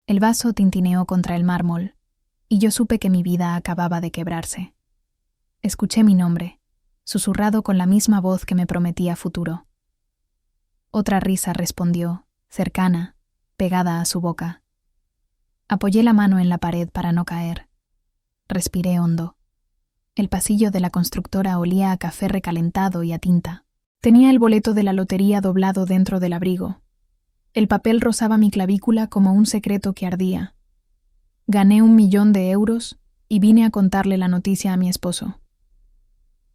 El vaso tintineó contra el mármol, y yo supe que mi vida acababa de quebrarse. Escuché mi nombre, susurrado con la misma voz que me prometía futuro. Otra risa respondió, cercana, pegada a su boca. Apoyé la mano en la pared para no caer. Respiré hondo. El pasillo de la constructora olía a café recalentado y a tinta. Tenía el boleto de la lotería doblado dentro del abrigo. El papel rozaba mi clavícula como un secreto que ardía. Gané 1 millón de euros y vine a contarle la noticia a mi esposo.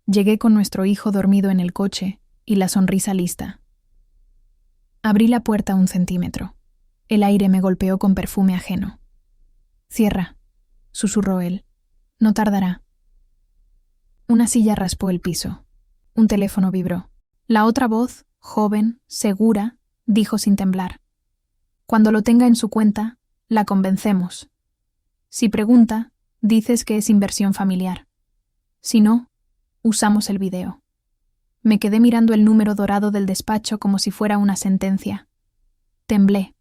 Llegué con nuestro hijo dormido en el coche y la sonrisa lista. Abrí la puerta 1 centímetro. El aire me golpeó con perfume ajeno. «Cierra», susurró él. «No tardará». Una silla raspó el piso. Un teléfono vibró. La otra voz, joven, segura, dijo sin temblar: «Cuando lo tenga en su cuenta, la convencemos. Si pregunta, dices que es inversión familiar. Si no, usamos el video». Me quedé mirando el número dorado del despacho como si fuera una sentencia. Temblé.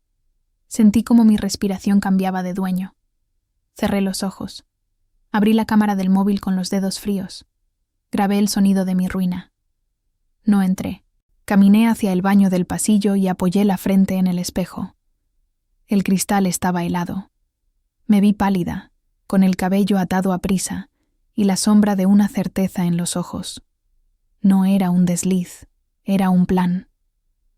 Sentí como mi respiración cambiaba de dueño. Cerré los ojos. Abrí la cámara del móvil con los dedos fríos. Grabé el sonido de mi ruina. No entré. Caminé hacia el baño del pasillo y apoyé la frente en el espejo. El cristal estaba helado. Me vi pálida, con el cabello atado a prisa y la sombra de una certeza en los ojos. No era un desliz, era un plan.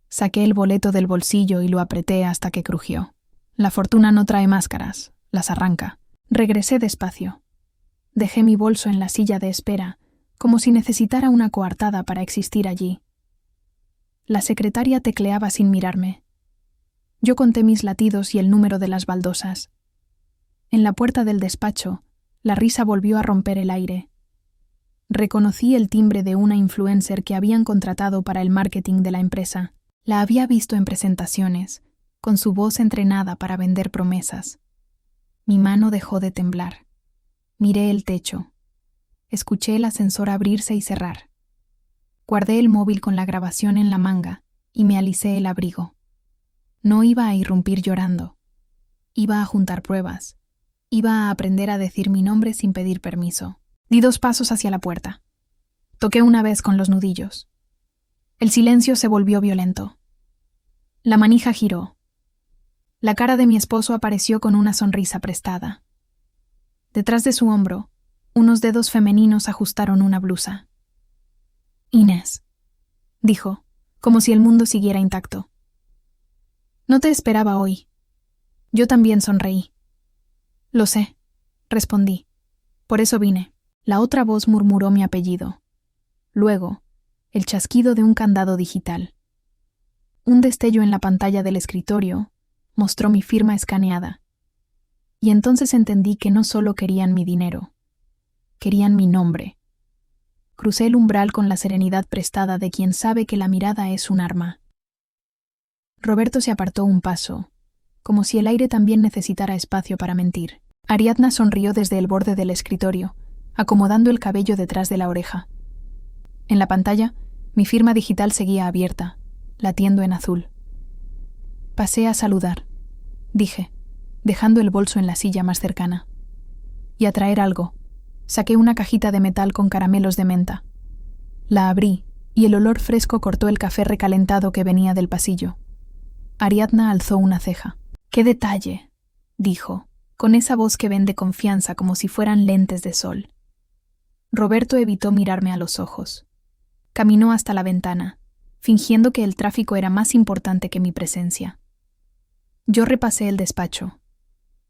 Saqué el boleto del bolsillo y lo apreté hasta que crujió. La fortuna no trae máscaras, las arranca. Regresé despacio. Dejé mi bolso en la silla de espera, como si necesitara una coartada para existir allí. La secretaria tecleaba sin mirarme. Yo conté mis latidos y el número de las baldosas. En la puerta del despacho, la risa volvió a romper el aire. Reconocí el timbre de una influencer que habían contratado para el marketing de la empresa. La había visto en presentaciones, con su voz entrenada para vender promesas. Mi mano dejó de temblar. Miré el techo. Escuché el ascensor abrirse y cerrar. Guardé el móvil con la grabación en la manga y me alicé el abrigo. No iba a irrumpir llorando. Iba a juntar pruebas. Iba a aprender a decir mi nombre sin pedir permiso. Di 2 pasos hacia la puerta. Toqué una vez con los nudillos. El silencio se volvió violento. La manija giró. La cara de mi esposo apareció con una sonrisa prestada. Detrás de su hombro, unos dedos femeninos ajustaron una blusa. «Inés», dijo, como si el mundo siguiera intacto. «No te esperaba hoy». Yo también sonreí. «Lo sé», respondí. «Por eso vine». La otra voz murmuró mi apellido. Luego, el chasquido de un candado digital. Un destello en la pantalla del escritorio mostró mi firma escaneada. Y entonces entendí que no solo querían mi dinero, querían mi nombre. Crucé el umbral con la serenidad prestada de quien sabe que la mirada es un arma. Roberto se apartó un paso, como si el aire también necesitara espacio para mentir. Ariadna sonrió desde el borde del escritorio, acomodando el cabello detrás de la oreja. En la pantalla, mi firma digital seguía abierta, latiendo en azul. «Pasé a saludar», dije, dejando el bolso en la silla más cercana. «Y a traer algo». Saqué una cajita de metal con caramelos de menta. La abrí, y el olor fresco cortó el café recalentado que venía del pasillo. Ariadna alzó una ceja. «¡Qué detalle!», dijo, con esa voz que vende confianza como si fueran lentes de sol. Roberto evitó mirarme a los ojos. Caminó hasta la ventana, fingiendo que el tráfico era más importante que mi presencia. Yo repasé el despacho.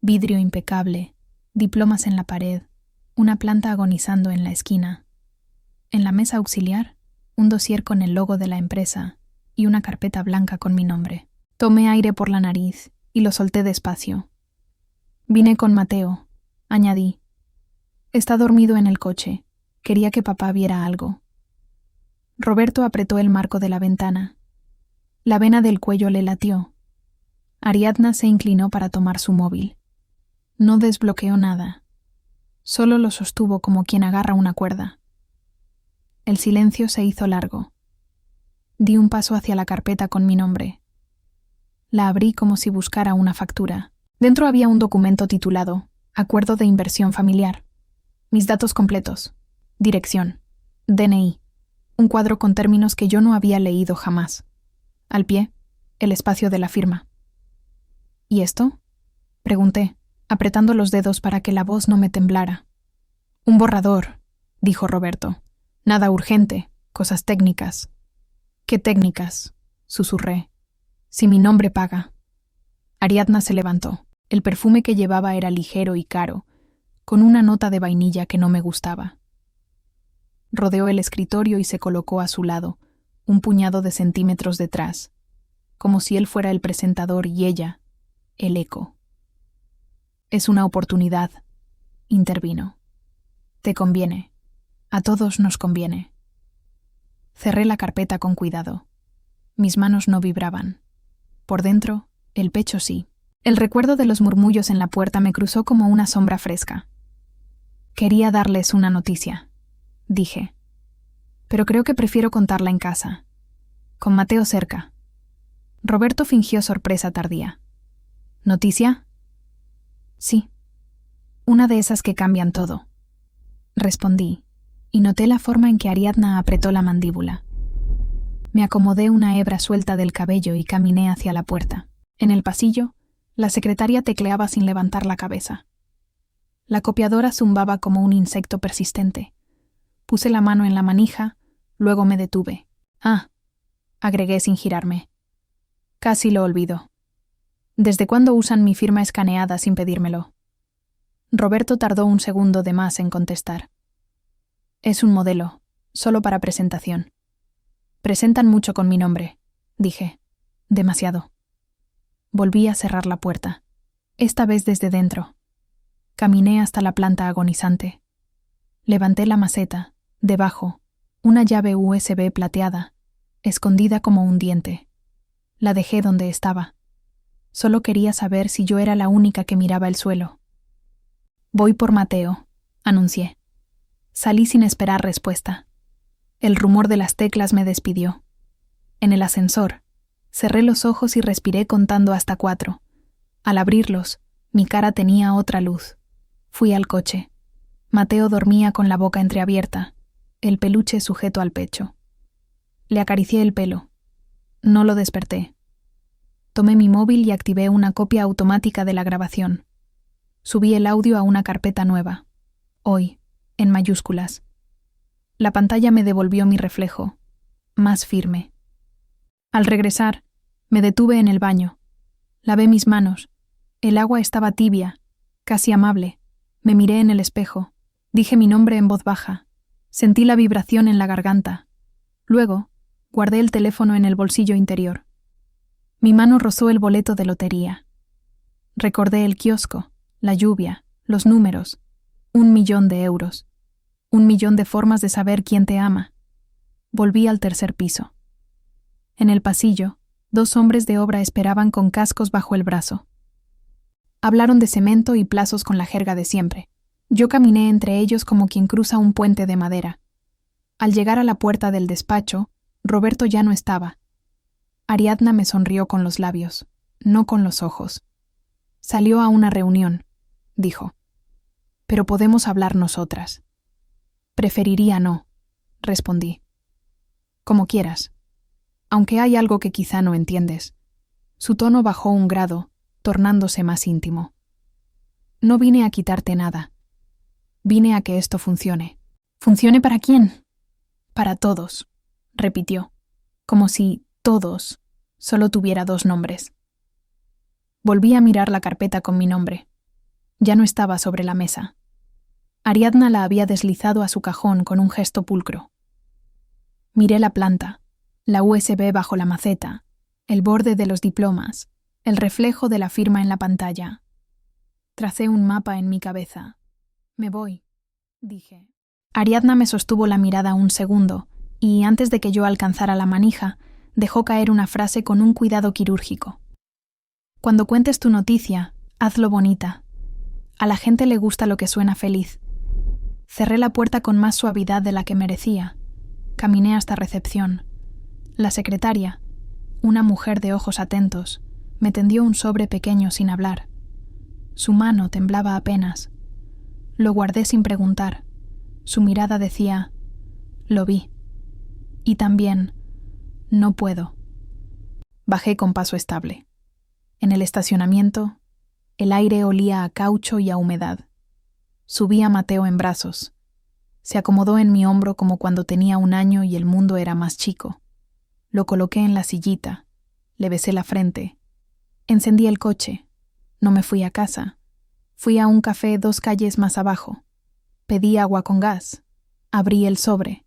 Vidrio impecable, diplomas en la pared, una planta agonizando en la esquina. En la mesa auxiliar, un dossier con el logo de la empresa y una carpeta blanca con mi nombre. Tomé aire por la nariz y lo solté despacio. «Vine con Mateo», añadí. «Está dormido en el coche. Quería que papá viera algo». Roberto apretó el marco de la ventana. La vena del cuello le latió. Ariadna se inclinó para tomar su móvil. No desbloqueó nada. Solo lo sostuvo como quien agarra una cuerda. El silencio se hizo largo. Di un paso hacia la carpeta con mi nombre. La abrí como si buscara una factura. Dentro había un documento titulado Acuerdo de Inversión Familiar. Mis datos completos. Dirección. DNI. Un cuadro con términos que yo no había leído jamás. Al pie, el espacio de la firma. ¿Y esto?, pregunté, apretando los dedos para que la voz no me temblara. Un borrador, dijo Roberto. Nada urgente, cosas técnicas. ¿Qué técnicas?, susurré. Si mi nombre paga. Ariadna se levantó. El perfume que llevaba era ligero y caro, con una nota de vainilla que no me gustaba. Rodeó el escritorio y se colocó a su lado, un puñado de centímetros detrás, como si él fuera el presentador y ella, el eco. Es una oportunidad, intervino. Te conviene. A todos nos conviene. Cerré la carpeta con cuidado. Mis manos no vibraban. Por dentro, el pecho sí. El recuerdo de los murmullos en la puerta me cruzó como una sombra fresca. Quería darles una noticia, dije. Pero creo que prefiero contarla en casa, con Mateo cerca. Roberto fingió sorpresa tardía. ¿Noticia? Sí. Una de esas que cambian todo. Respondí, y noté la forma en que Ariadna apretó la mandíbula. Me acomodé una hebra suelta del cabello y caminé hacia la puerta. En el pasillo, la secretaria tecleaba sin levantar la cabeza. La copiadora zumbaba como un insecto persistente. Puse la mano en la manija, luego me detuve. Ah, agregué sin girarme. Casi lo olvido. ¿Desde cuándo usan mi firma escaneada sin pedírmelo? Roberto tardó un segundo de más en contestar. Es un modelo, solo para presentación. Presentan mucho con mi nombre, dije. Demasiado. Volví a cerrar la puerta, esta vez desde dentro. Caminé hasta la planta agonizante. Levanté la maceta, debajo, una llave USB plateada, escondida como un diente. La dejé donde estaba. Solo quería saber si yo era la única que miraba el suelo. Voy por Mateo, anuncié. Salí sin esperar respuesta. El rumor de las teclas me despidió. En el ascensor, cerré los ojos y respiré contando hasta 4. Al abrirlos, mi cara tenía otra luz. Fui al coche. Mateo dormía con la boca entreabierta, el peluche sujeto al pecho. Le acaricié el pelo. No lo desperté. Tomé mi móvil y activé una copia automática de la grabación. Subí el audio a una carpeta nueva. Hoy, en mayúsculas. La pantalla me devolvió mi reflejo, más firme. Al regresar, me detuve en el baño. Lavé mis manos. El agua estaba tibia, casi amable. Me miré en el espejo. Dije mi nombre en voz baja. Sentí la vibración en la garganta. Luego, guardé el teléfono en el bolsillo interior. Mi mano rozó el boleto de lotería. Recordé el kiosco, la lluvia, los números. 1.000.000 de euros. 1.000.000 de formas de saber quién te ama. Volví al tercer piso. En el pasillo, 2 hombres de obra esperaban con cascos bajo el brazo. Hablaron de cemento y plazos con la jerga de siempre. Yo caminé entre ellos como quien cruza un puente de madera. Al llegar a la puerta del despacho, Roberto ya no estaba. Ariadna me sonrió con los labios, no con los ojos. Salió a una reunión, dijo. Pero podemos hablar nosotras. Preferiría no, respondí. Como quieras. Aunque hay algo que quizá no entiendes. Su tono bajó un grado, tornándose más íntimo. No vine a quitarte nada. Vine a que esto funcione. ¿Funcione para quién? Para todos, repitió, como si todos solo tuviera 2 nombres. Volví a mirar la carpeta con mi nombre. Ya no estaba sobre la mesa. Ariadna la había deslizado a su cajón con un gesto pulcro. Miré la planta, la USB bajo la maceta, el borde de los diplomas, el reflejo de la firma en la pantalla. Tracé un mapa en mi cabeza. Me voy, dije. Ariadna me sostuvo la mirada un segundo y, antes de que yo alcanzara la manija, dejó caer una frase con un cuidado quirúrgico. Cuando cuentes tu noticia, hazlo bonita. A la gente le gusta lo que suena feliz. Cerré la puerta con más suavidad de la que merecía. Caminé hasta recepción. La secretaria, una mujer de ojos atentos, me tendió un sobre pequeño sin hablar. Su mano temblaba apenas. Lo guardé sin preguntar. Su mirada decía: lo vi. Y también: no puedo. Bajé con paso estable. En el estacionamiento, el aire olía a caucho y a humedad. Subí a Mateo en brazos. Se acomodó en mi hombro como cuando tenía 1 año y el mundo era más chico. Lo coloqué en la sillita. Le besé la frente. Encendí el coche. No me fui a casa. Fui a un café 2 calles más abajo. Pedí agua con gas. Abrí el sobre.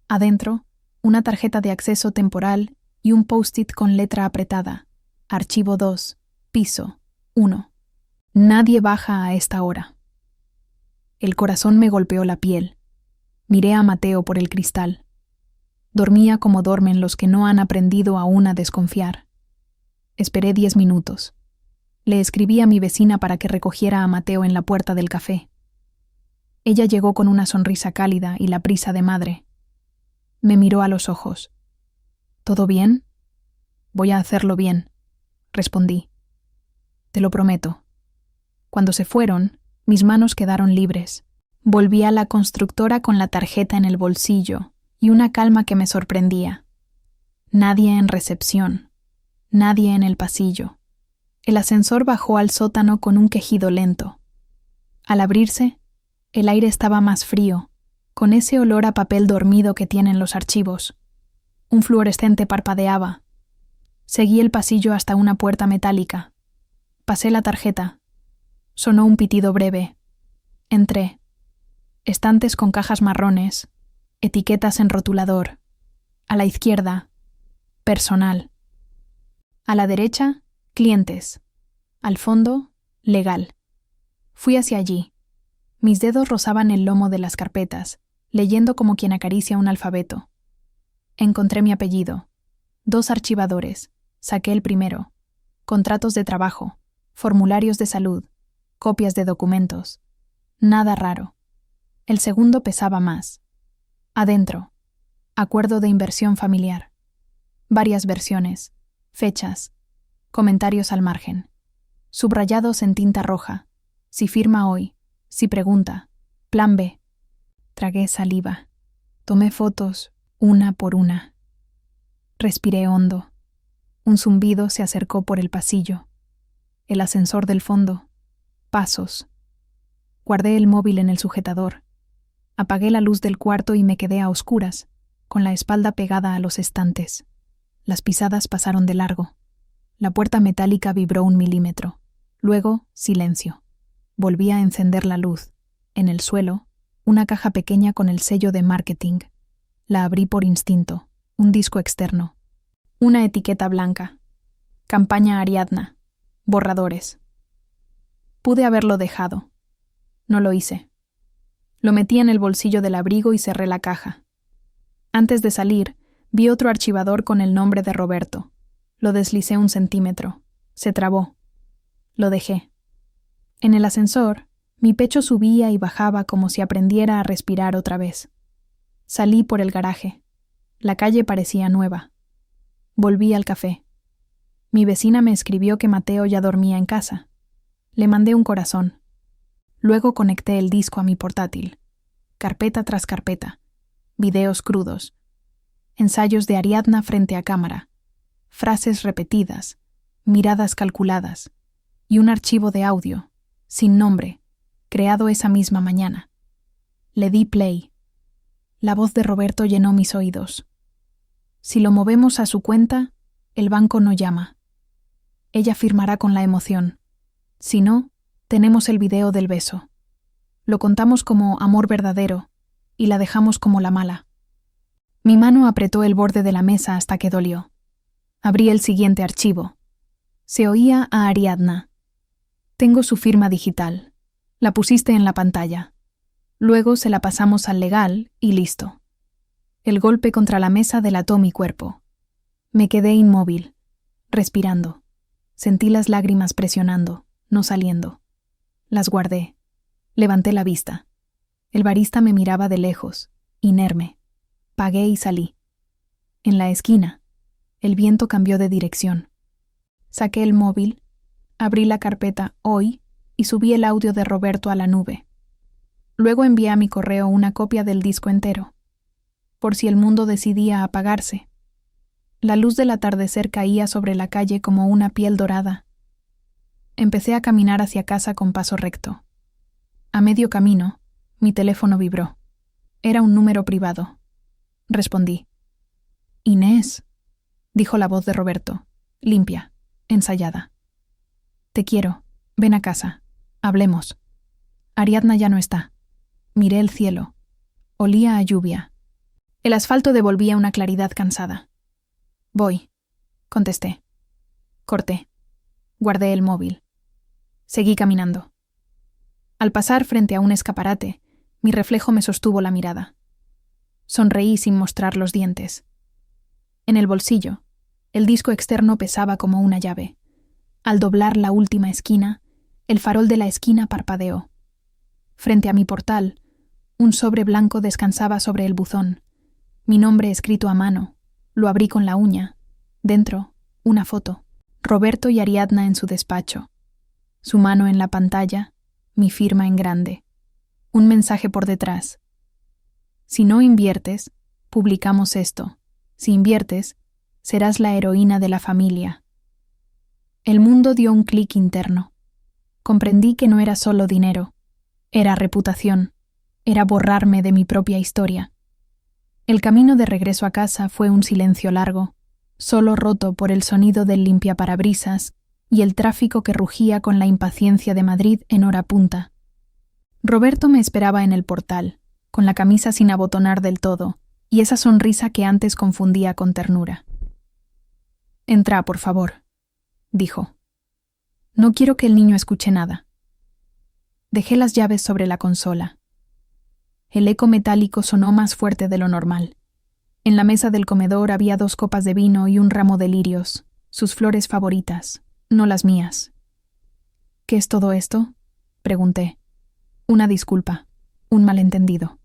Adentro, una tarjeta de acceso temporal y un post-it con letra apretada. Archivo 2, piso 1. Nadie baja a esta hora. El corazón me golpeó la piel. Miré a Mateo por el cristal. Dormía como duermen los que no han aprendido aún a desconfiar. Esperé 10 minutos. Le escribí a mi vecina para que recogiera a Mateo en la puerta del café. Ella llegó con una sonrisa cálida y la prisa de madre. Me miró a los ojos. ¿Todo bien? Voy a hacerlo bien, respondí. Te lo prometo. Cuando se fueron, mis manos quedaron libres. Volví a la constructora con la tarjeta en el bolsillo y una calma que me sorprendía. Nadie en recepción. Nadie en el pasillo. El ascensor bajó al sótano con un quejido lento. Al abrirse, el aire estaba más frío, con ese olor a papel dormido que tienen los archivos. Un fluorescente parpadeaba. Seguí el pasillo hasta una puerta metálica. Pasé la tarjeta. Sonó un pitido breve. Entré. Estantes con cajas marrones, etiquetas en rotulador. A la izquierda, personal. A la derecha, clientes. Al fondo, legal. Fui hacia allí. Mis dedos rozaban el lomo de las carpetas, leyendo como quien acaricia un alfabeto. Encontré mi apellido. 2 archivadores. Saqué el primero. Contratos de trabajo, formularios de salud, copias de documentos. Nada raro. El segundo pesaba más. Adentro. Acuerdo de inversión familiar. Varias versiones. Fechas. Comentarios al margen. Subrayados en tinta roja. Si firma hoy. Si pregunta. Plan B. Tragué saliva. Tomé fotos, una por una. Respiré hondo. Un zumbido se acercó por el pasillo. El ascensor del fondo. Pasos. Guardé el móvil en el sujetador. Apagué la luz del cuarto y me quedé a oscuras, con la espalda pegada a los estantes. Las pisadas pasaron de largo. La puerta metálica vibró 1 milímetro. Luego, silencio. Volví a encender la luz. En el suelo, una caja pequeña con el sello de marketing. La abrí por instinto. Un disco externo. Una etiqueta blanca. Campaña Ariadna. Borradores. Pude haberlo dejado. No lo hice. Lo metí en el bolsillo del abrigo y cerré la caja. Antes de salir, vi otro archivador con el nombre de Roberto. Lo deslicé 1 centímetro. Se trabó. Lo dejé. En el ascensor, mi pecho subía y bajaba como si aprendiera a respirar otra vez. Salí por el garaje. La calle parecía nueva. Volví al café. Mi vecina me escribió que Mateo ya dormía en casa. Le mandé un corazón. Luego conecté el disco a mi portátil. Carpeta tras carpeta. Videos crudos. Ensayos de Ariadna frente a cámara. Frases repetidas. Miradas calculadas. Y un archivo de audio, sin nombre, creado esa misma mañana. Le di play. La voz de Roberto llenó mis oídos. Si lo movemos a su cuenta, el banco no llama. Ella firmará con la emoción. Si no, tenemos el video del beso. Lo contamos como amor verdadero y la dejamos como la mala. Mi mano apretó el borde de la mesa hasta que dolió. Abrí el siguiente archivo. Se oía a Ariadna. Tengo su firma digital. La pusiste en la pantalla. Luego se la pasamos al legal y listo. El golpe contra la mesa delató mi cuerpo. Me quedé inmóvil, respirando. Sentí las lágrimas presionando, no saliendo. Las guardé. Levanté la vista. El barista me miraba de lejos, inerme. Pagué y salí. En la esquina, el viento cambió de dirección. Saqué el móvil, abrí la carpeta Hoy y subí el audio de Roberto a la nube. Luego envié a mi correo una copia del disco entero, por si el mundo decidía apagarse. La luz del atardecer caía sobre la calle como una piel dorada. Empecé a caminar hacia casa con paso recto. A medio camino, mi teléfono vibró. Era un número privado. Respondí. «Inés», dijo la voz de Roberto, limpia, ensayada. «Te quiero. Ven a casa. Hablemos». Ariadna ya no está. Miré el cielo. Olía a lluvia. El asfalto devolvía una claridad cansada. «Voy», contesté. Corté. Guardé el móvil. Seguí caminando. Al pasar frente a un escaparate, mi reflejo me sostuvo la mirada. Sonreí sin mostrar los dientes. En el bolsillo, el disco externo pesaba como una llave. Al doblar la última esquina, el farol de la esquina parpadeó. Frente a mi portal, un sobre blanco descansaba sobre el buzón. Mi nombre escrito a mano. Lo abrí con la uña. Dentro, una foto. Roberto y Ariadna en su despacho. Su mano en la pantalla, mi firma en grande. Un mensaje por detrás. Si no inviertes, publicamos esto. Si inviertes, serás la heroína de la familia. El mundo dio un clic interno. Comprendí que no era solo dinero. Era reputación. Era borrarme de mi propia historia. El camino de regreso a casa fue un silencio largo, solo roto por el sonido del limpiaparabrisas y el tráfico que rugía con la impaciencia de Madrid en hora punta. Roberto me esperaba en el portal, con la camisa sin abotonar del todo, y esa sonrisa que antes confundía con ternura. «Entra, por favor», dijo. «No quiero que el niño escuche nada». Dejé las llaves sobre la consola. El eco metálico sonó más fuerte de lo normal. En la mesa del comedor había 2 copas de vino y un ramo de lirios, sus flores favoritas, no las mías. «¿Qué es todo esto?», pregunté. Una disculpa, un malentendido.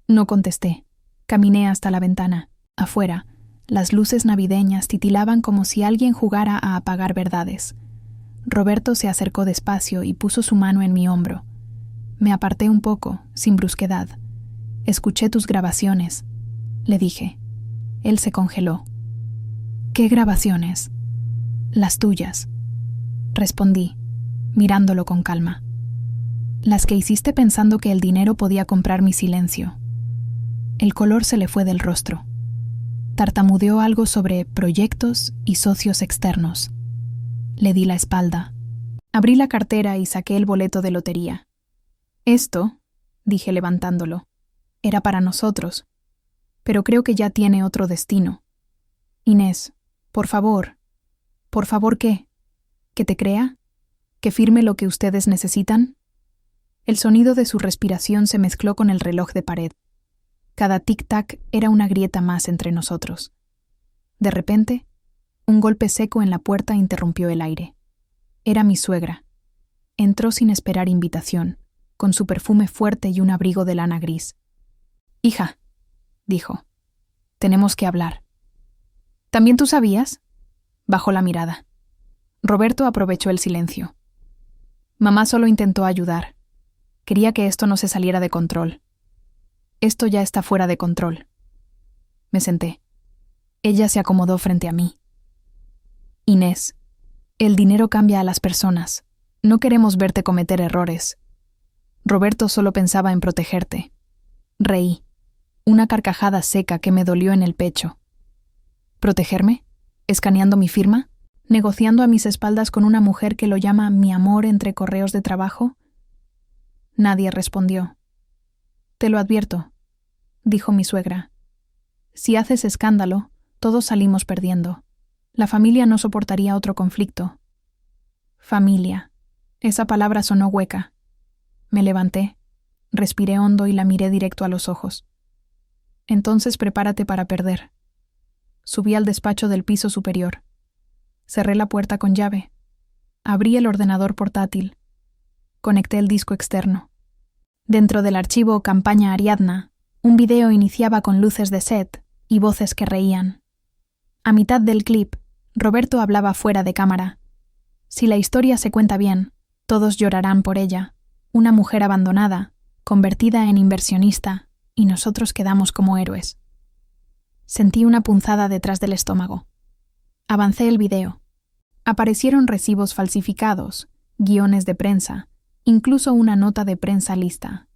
No contesté. Caminé hasta la ventana. Afuera, las luces navideñas titilaban como si alguien jugara a apagar verdades. Roberto se acercó despacio y puso su mano en mi hombro. Me aparté un poco, sin brusquedad. «Escuché tus grabaciones», le dije. Él se congeló. «¿Qué grabaciones?» «Las tuyas», respondí, mirándolo con calma. «Las que hiciste pensando que el dinero podía comprar mi silencio». El color se le fue del rostro. Tartamudeó algo sobre proyectos y socios externos. Le di la espalda. Abrí la cartera y saqué el boleto de lotería. «Esto», dije levantándolo, «era para nosotros, pero creo que ya tiene otro destino. Inés, por favor». «¿Por favor qué? ¿Que te crea? ¿Que firme lo que ustedes necesitan?» El sonido de su respiración se mezcló con el reloj de pared. Cada tic-tac era una grieta más entre nosotros. De repente, un golpe seco en la puerta interrumpió el aire. Era mi suegra. Entró sin esperar invitación, con su perfume fuerte y un abrigo de lana gris. «Hija», dijo, «tenemos que hablar». «¿También tú sabías?» Bajó la mirada. Roberto aprovechó el silencio. «Mamá solo intentó ayudar. Quería que esto no se saliera de control. Esto ya está fuera de control». Me senté. Ella se acomodó frente a mí. «Inés, el dinero cambia a las personas. No queremos verte cometer errores. Roberto solo pensaba en protegerte». Reí. Una carcajada seca que me dolió en el pecho. ¿Protegerme? ¿Escaneando mi firma? ¿Negociando a mis espaldas con una mujer que lo llama mi amor entre correos de trabajo? Nadie respondió. «Te lo advierto», dijo mi suegra. «Si haces escándalo, todos salimos perdiendo. La familia no soportaría otro conflicto». Familia. Esa palabra sonó hueca. Me levanté, respiré hondo y la miré directo a los ojos. «Entonces prepárate para perder». Subí al despacho del piso superior. Cerré la puerta con llave. Abrí el ordenador portátil. Conecté el disco externo. Dentro del archivo Campaña Ariadna, un video iniciaba con luces de set y voces que reían. A mitad del clip, Roberto hablaba fuera de cámara. «Si la historia se cuenta bien, Todos llorarán por ella, una mujer abandonada, convertida en inversionista, y nosotros quedamos como héroes. Sentí una punzada detrás del estómago. Avancé el video. Aparecieron recibos falsificados, guiones de prensa, incluso una nota de prensa lista.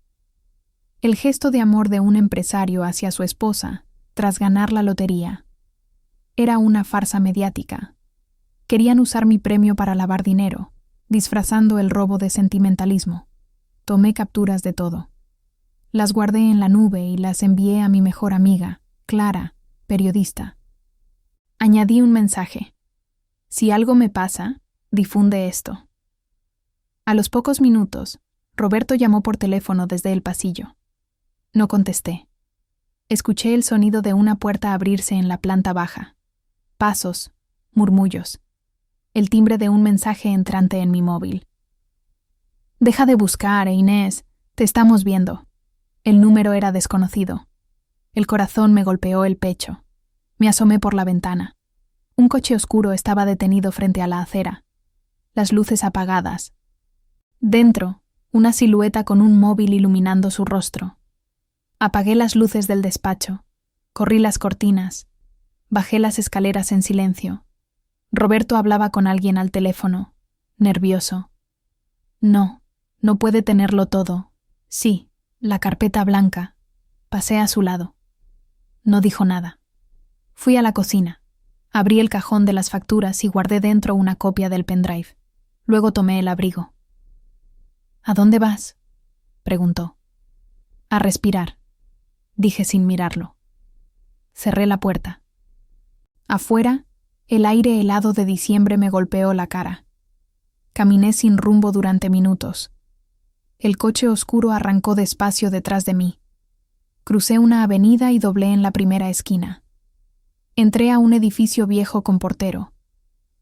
El gesto de amor de un empresario hacia su esposa, tras ganar la lotería. Era una farsa mediática. Querían usar mi premio para lavar dinero, disfrazando el robo de sentimentalismo. Tomé capturas de todo. Las guardé en la nube y las envié a mi mejor amiga, Clara, periodista. Añadí un mensaje. Si algo me pasa, difunde esto. A los pocos minutos, Roberto llamó por teléfono desde el pasillo. No contesté. Escuché el sonido de una puerta abrirse en la planta baja. Pasos, murmullos. El timbre de un mensaje entrante en mi móvil. Deja de buscar, Inés. Te estamos viendo. El número era desconocido. El corazón me golpeó el pecho. Me asomé por la ventana. Un coche oscuro estaba detenido frente a la acera. Las luces apagadas. Dentro, una silueta con un móvil iluminando su rostro. Apagué las luces del despacho. Corrí las cortinas. Bajé las escaleras en silencio. Roberto hablaba con alguien al teléfono, nervioso. No, no puede tenerlo todo. Sí, la carpeta blanca. Pasé a su lado. No dijo nada. Fui a la cocina. Abrí el cajón de las facturas y guardé dentro una copia del pendrive. Luego tomé el abrigo. ¿A dónde vas?, preguntó. A respirar, dije sin mirarlo. Cerré la puerta. Afuera, el aire helado de diciembre me golpeó la cara. Caminé sin rumbo durante minutos. El coche oscuro arrancó despacio detrás de mí. Crucé una avenida y doblé en la primera esquina. Entré a un edificio viejo con portero.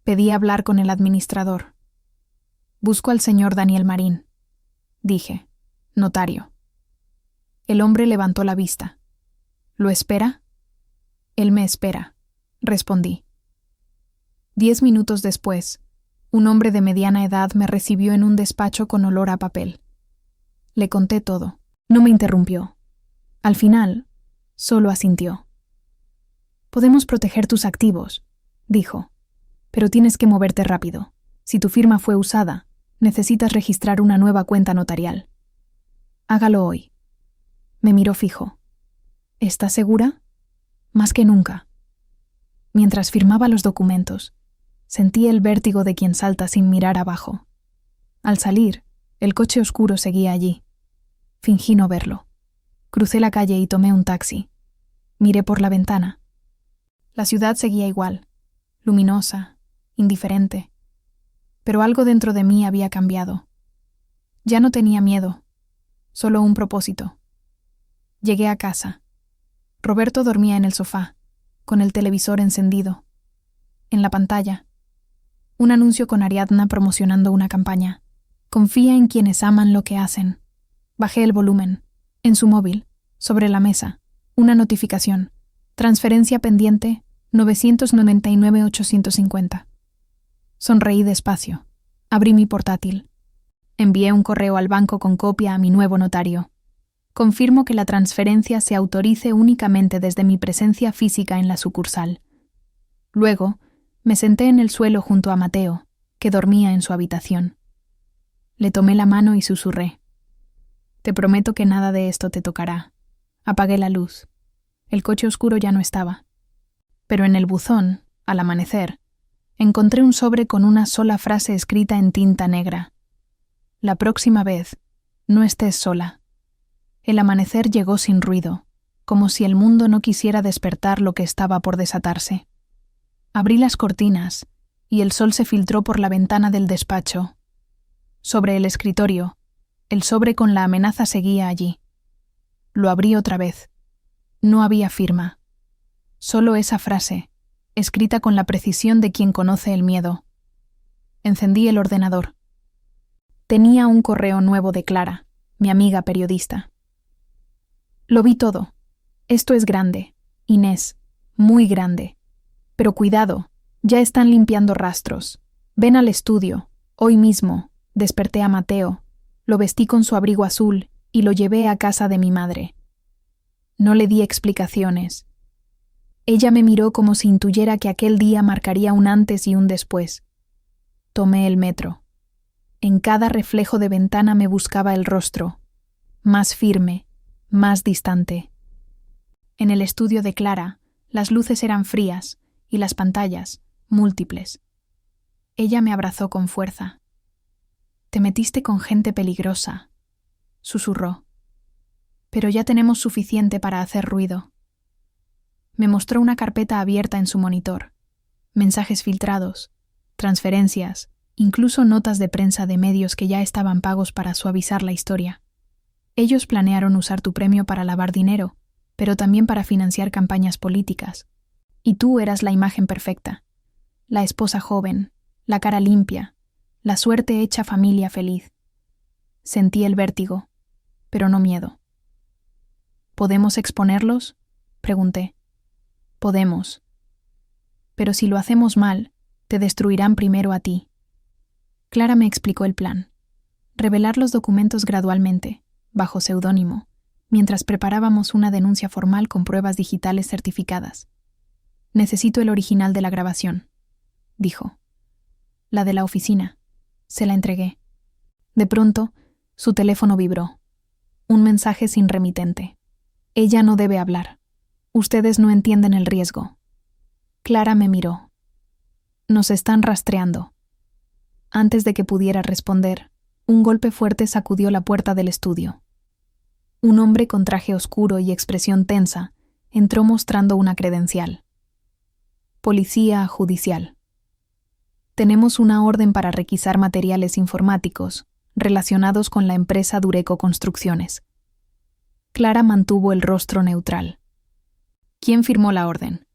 Pedí hablar con el administrador. Busco al señor Daniel Marín, dije, notario. El hombre levantó la vista. ¿Lo espera? Él me espera, respondí. 10 minutos después, un hombre de mediana edad me recibió en un despacho con olor a papel. Le conté todo. No me interrumpió. Al final, solo asintió. Podemos proteger tus activos, dijo, pero tienes que moverte rápido. Si tu firma fue usada, necesitas registrar una nueva cuenta notarial. Hágalo hoy. Me miró fijo. ¿Estás segura? Más que nunca. Mientras firmaba los documentos, sentí el vértigo de quien salta sin mirar abajo. Al salir, el coche oscuro seguía allí. Fingí no verlo. Crucé la calle y tomé un taxi. Miré por la ventana. La ciudad seguía igual, luminosa, indiferente. Pero algo dentro de mí había cambiado. Ya no tenía miedo, solo un propósito. Llegué a casa. Roberto dormía en el sofá, con el televisor encendido. En la pantalla, un anuncio con Ariadna promocionando una campaña. Confía en quienes aman lo que hacen. Bajé el volumen. En su móvil, sobre la mesa, una notificación. Transferencia pendiente 999,850. Sonreí despacio. Abrí mi portátil. Envié un correo al banco con copia a mi nuevo notario. Confirmo que la transferencia se autorice únicamente desde mi presencia física en la sucursal. Luego, me senté en el suelo junto a Mateo, que dormía en su habitación. Le tomé la mano y susurré. Te prometo que nada de esto te tocará. Apagué la luz. El coche oscuro ya no estaba. Pero en el buzón, al amanecer, encontré un sobre con una sola frase escrita en tinta negra. La próxima vez, no estés sola. El amanecer llegó sin ruido, como si el mundo no quisiera despertar lo que estaba por desatarse. Abrí las cortinas, y el sol se filtró por la ventana del despacho. Sobre el escritorio, el sobre con la amenaza seguía allí. Lo abrí otra vez. No había firma. Solo esa frase, escrita con la precisión de quien conoce el miedo. Encendí el ordenador. Tenía un correo nuevo de Clara, mi amiga periodista. Lo vi todo. Esto es grande, Inés, muy grande. Pero cuidado, ya están limpiando rastros. Ven al estudio, hoy mismo, Desperté a Mateo, lo vestí con su abrigo azul y lo llevé a casa de mi madre. No le di explicaciones. Ella me miró como si intuyera que aquel día marcaría un antes y un después. Tomé el metro. En cada reflejo de ventana me buscaba el rostro, más firme, más distante. En el estudio de Clara, las luces eran frías y las pantallas, múltiples. Ella me abrazó con fuerza. «Te metiste con gente peligrosa», susurró. «Pero ya tenemos suficiente para hacer ruido». Me mostró una carpeta abierta en su monitor, mensajes filtrados, transferencias, incluso notas de prensa de medios que ya estaban pagos para suavizar la historia. Ellos planearon usar tu premio para lavar dinero, pero también para financiar campañas políticas. Y tú eras la imagen perfecta. La esposa joven, la cara limpia, la suerte hecha familia feliz. Sentí el vértigo, pero no miedo. ¿Podemos exponerlos?, pregunté. Podemos. Pero si lo hacemos mal, te destruirán primero a ti. Clara me explicó el plan. Revelar los documentos gradualmente, bajo seudónimo, mientras preparábamos una denuncia formal con pruebas digitales certificadas. Necesito el original de la grabación, dijo. La de la oficina. Se la entregué. De pronto, su teléfono vibró. Un mensaje sin remitente. Ella no debe hablar. Ustedes no entienden el riesgo. Clara me miró. Nos están rastreando. Antes de que pudiera responder, un golpe fuerte sacudió la puerta del estudio. Un hombre con traje oscuro y expresión tensa entró mostrando una credencial. Policía Judicial. Tenemos una orden para requisar materiales informáticos relacionados con la empresa Dureco Construcciones. Clara mantuvo el rostro neutral. ¿Quién firmó la orden?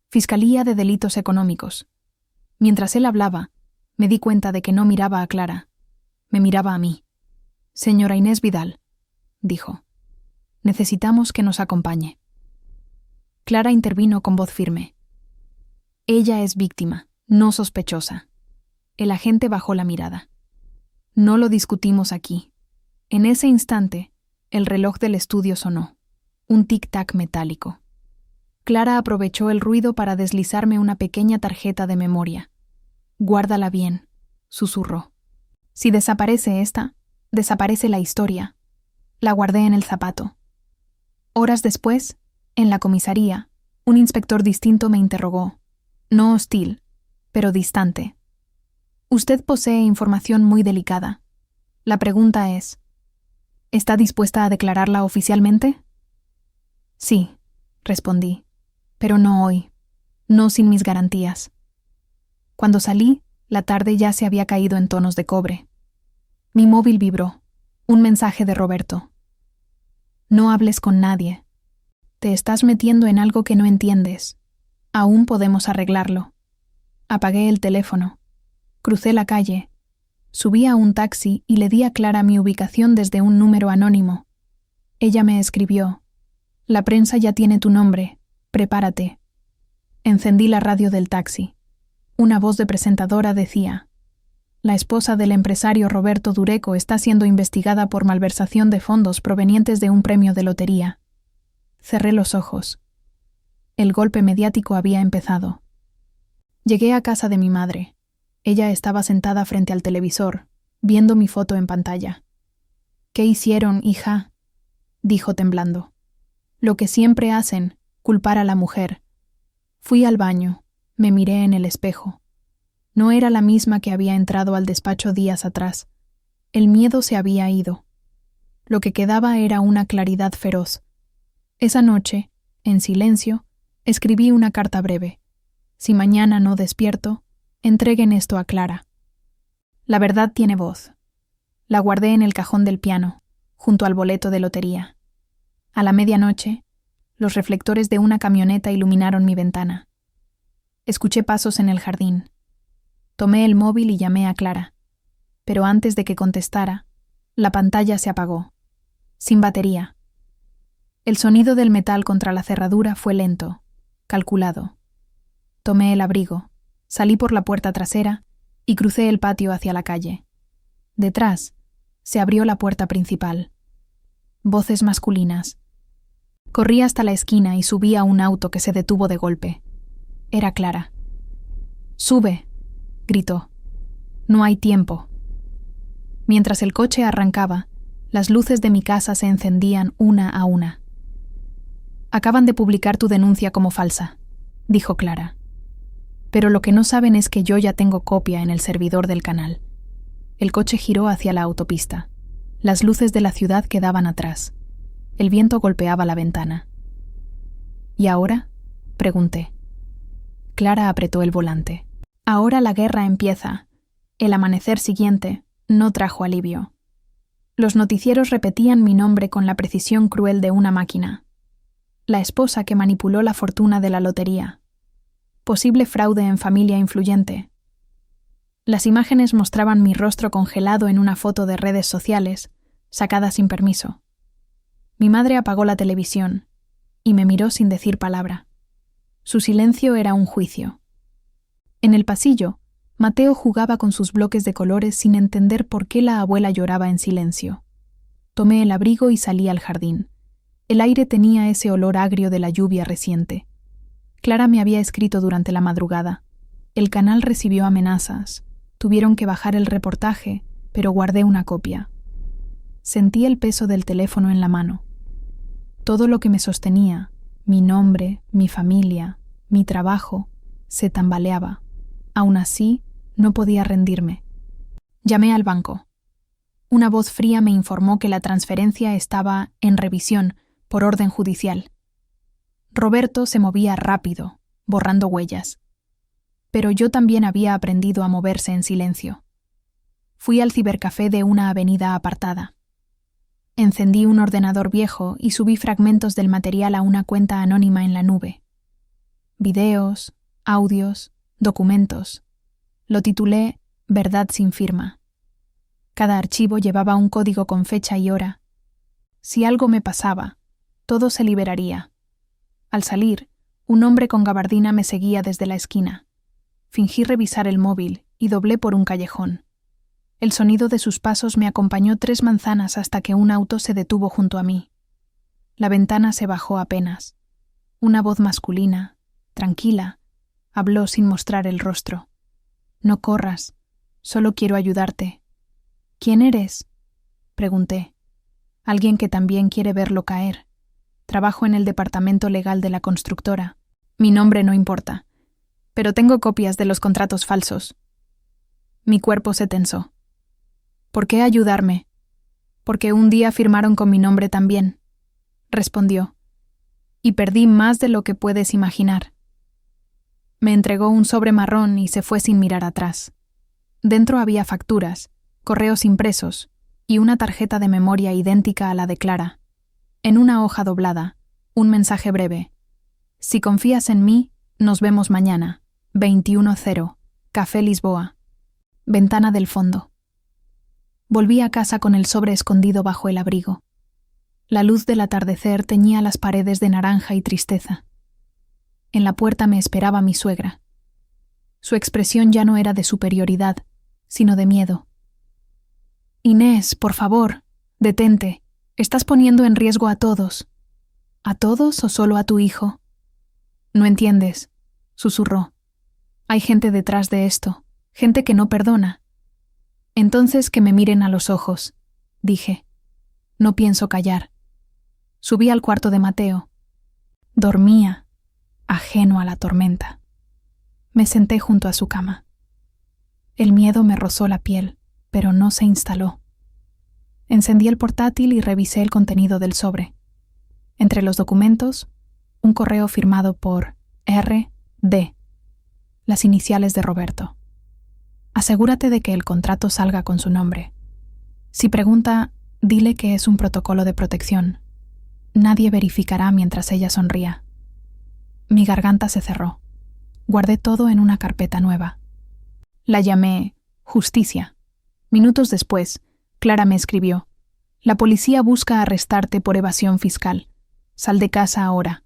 Fiscalía de Delitos Económicos. Mientras él hablaba, me di cuenta de que no miraba a Clara. Me miraba a mí. Señora Inés Vidal, dijo. Necesitamos que nos acompañe. Clara intervino con voz firme. Ella es víctima, no sospechosa. El agente bajó la mirada. No lo discutimos aquí. En ese instante, el reloj del estudio sonó. Un tic-tac metálico. Clara aprovechó el ruido para deslizarme una pequeña tarjeta de memoria. Guárdala bien, susurró. Si desaparece esta, desaparece la historia. La guardé en el zapato. Horas después, en la comisaría, un inspector distinto me interrogó. No hostil, pero distante. Usted posee información muy delicada. La pregunta es, ¿está dispuesta a declararla oficialmente? Sí, respondí, pero no hoy, no sin mis garantías. Cuando salí, la tarde ya se había caído en tonos de cobre. Mi móvil vibró, un mensaje de Roberto. No hables con nadie. Te estás metiendo en algo que no entiendes. Aún podemos arreglarlo. Apagué el teléfono. Crucé la calle. Subí a un taxi y le di a Clara mi ubicación desde un número anónimo. Ella me escribió. La prensa ya tiene tu nombre. Prepárate. Encendí la radio del taxi. Una voz de presentadora decía: la esposa del empresario Roberto Dureco está siendo investigada por malversación de fondos provenientes de un premio de lotería. Cerré los ojos. El golpe mediático había empezado. Llegué a casa de mi madre. Ella estaba sentada frente al televisor, viendo mi foto en pantalla. ¿Qué hicieron, hija?, dijo temblando. Lo que siempre hacen, culpar a la mujer. Fui al baño, me miré en el espejo. No era la misma que había entrado al despacho días atrás. El miedo se había ido. Lo que quedaba era una claridad feroz. Esa noche, en silencio, escribí una carta breve. Si mañana no despierto, entreguen esto a Clara. La verdad tiene voz. La guardé en el cajón del piano, junto al boleto de lotería. A la medianoche, los reflectores de una camioneta iluminaron mi ventana. Escuché pasos en el jardín. Tomé el móvil y llamé a Clara. Pero antes de que contestara, la pantalla se apagó. Sin batería. El sonido del metal contra la cerradura fue lento, calculado. Tomé el abrigo, salí por la puerta trasera y crucé el patio hacia la calle. Detrás, se abrió la puerta principal. Voces masculinas. Corrí hasta la esquina y subí a un auto que se detuvo de golpe. Era Clara. «¡Sube!», gritó. «No hay tiempo». Mientras el coche arrancaba, las luces de mi casa se encendían una a una. «Acaban de publicar tu denuncia como falsa», dijo Clara. «Pero lo que no saben es que yo ya tengo copia en el servidor del canal». El coche giró hacia la autopista. Las luces de la ciudad quedaban atrás. El viento golpeaba la ventana. «¿Y ahora?», pregunté. Clara apretó el volante. Ahora la guerra empieza. El amanecer siguiente no trajo alivio. Los noticieros repetían mi nombre con la precisión cruel de una máquina. La esposa que manipuló la fortuna de la lotería. Posible fraude en familia influyente. Las imágenes mostraban mi rostro congelado en una foto de redes sociales, sacada sin permiso. Mi madre apagó la televisión y me miró sin decir palabra. Su silencio era un juicio. En el pasillo, Mateo jugaba con sus bloques de colores sin entender por qué la abuela lloraba en silencio. Tomé el abrigo y salí al jardín. El aire tenía ese olor agrio de la lluvia reciente. Clara me había escrito durante la madrugada. El canal recibió amenazas. Tuvieron que bajar el reportaje, pero guardé una copia. Sentí el peso del teléfono en la mano. Todo lo que me sostenía, mi nombre, mi familia, mi trabajo, se tambaleaba. Aún así, no podía rendirme. Llamé al banco. Una voz fría me informó que la transferencia estaba en revisión por orden judicial. Roberto se movía rápido, borrando huellas. Pero yo también había aprendido a moverse en silencio. Fui al cibercafé de una avenida apartada. Encendí un ordenador viejo y subí fragmentos del material a una cuenta anónima en la nube. Videos, audios, documentos. Lo titulé Verdad sin firma. Cada archivo llevaba un código con fecha y hora. Si algo me pasaba, todo se liberaría. Al salir, un hombre con gabardina me seguía desde la esquina. Fingí revisar el móvil y doblé por un callejón. El sonido de sus pasos me acompañó 3 manzanas hasta que un auto se detuvo junto a mí. La ventana se bajó apenas. Una voz masculina, tranquila, habló sin mostrar el rostro. «No corras, solo quiero ayudarte». «¿Quién eres?», pregunté. «Alguien que también quiere verlo caer. Trabajo en el departamento legal de la constructora. Mi nombre no importa, pero tengo copias de los contratos falsos». Mi cuerpo se tensó. «¿Por qué ayudarme?». «Porque un día firmaron con mi nombre también», respondió. «Y perdí más de lo que puedes imaginar». Me entregó un sobre marrón y se fue sin mirar atrás. Dentro había facturas, correos impresos y una tarjeta de memoria idéntica a la de Clara. En una hoja doblada, un mensaje breve. «Si confías en mí, nos vemos mañana. 21:0, Café Lisboa». Ventana del fondo. Volví a casa con el sobre escondido bajo el abrigo. La luz del atardecer teñía las paredes de naranja y tristeza. En la puerta me esperaba mi suegra. Su expresión ya no era de superioridad, sino de miedo. «Inés, por favor, detente. Estás poniendo en riesgo a todos». «¿A todos o solo a tu hijo?». «No entiendes», susurró. «Hay gente detrás de esto, gente que no perdona». «Entonces que me miren a los ojos», dije. «No pienso callar». Subí al cuarto de Mateo. Dormía, ajeno a la tormenta. Me senté junto a su cama. El miedo me rozó la piel, pero no se instaló. Encendí el portátil y revisé el contenido del sobre. Entre los documentos, un correo firmado por R.D., las iniciales de Roberto. Asegúrate de que el contrato salga con su nombre. Si pregunta, dile que es un protocolo de protección. Nadie verificará mientras ella sonría. Mi garganta se cerró. Guardé todo en una carpeta nueva. La llamé Justicia. Minutos después, Clara me escribió: «La policía busca arrestarte por evasión fiscal. Sal de casa ahora».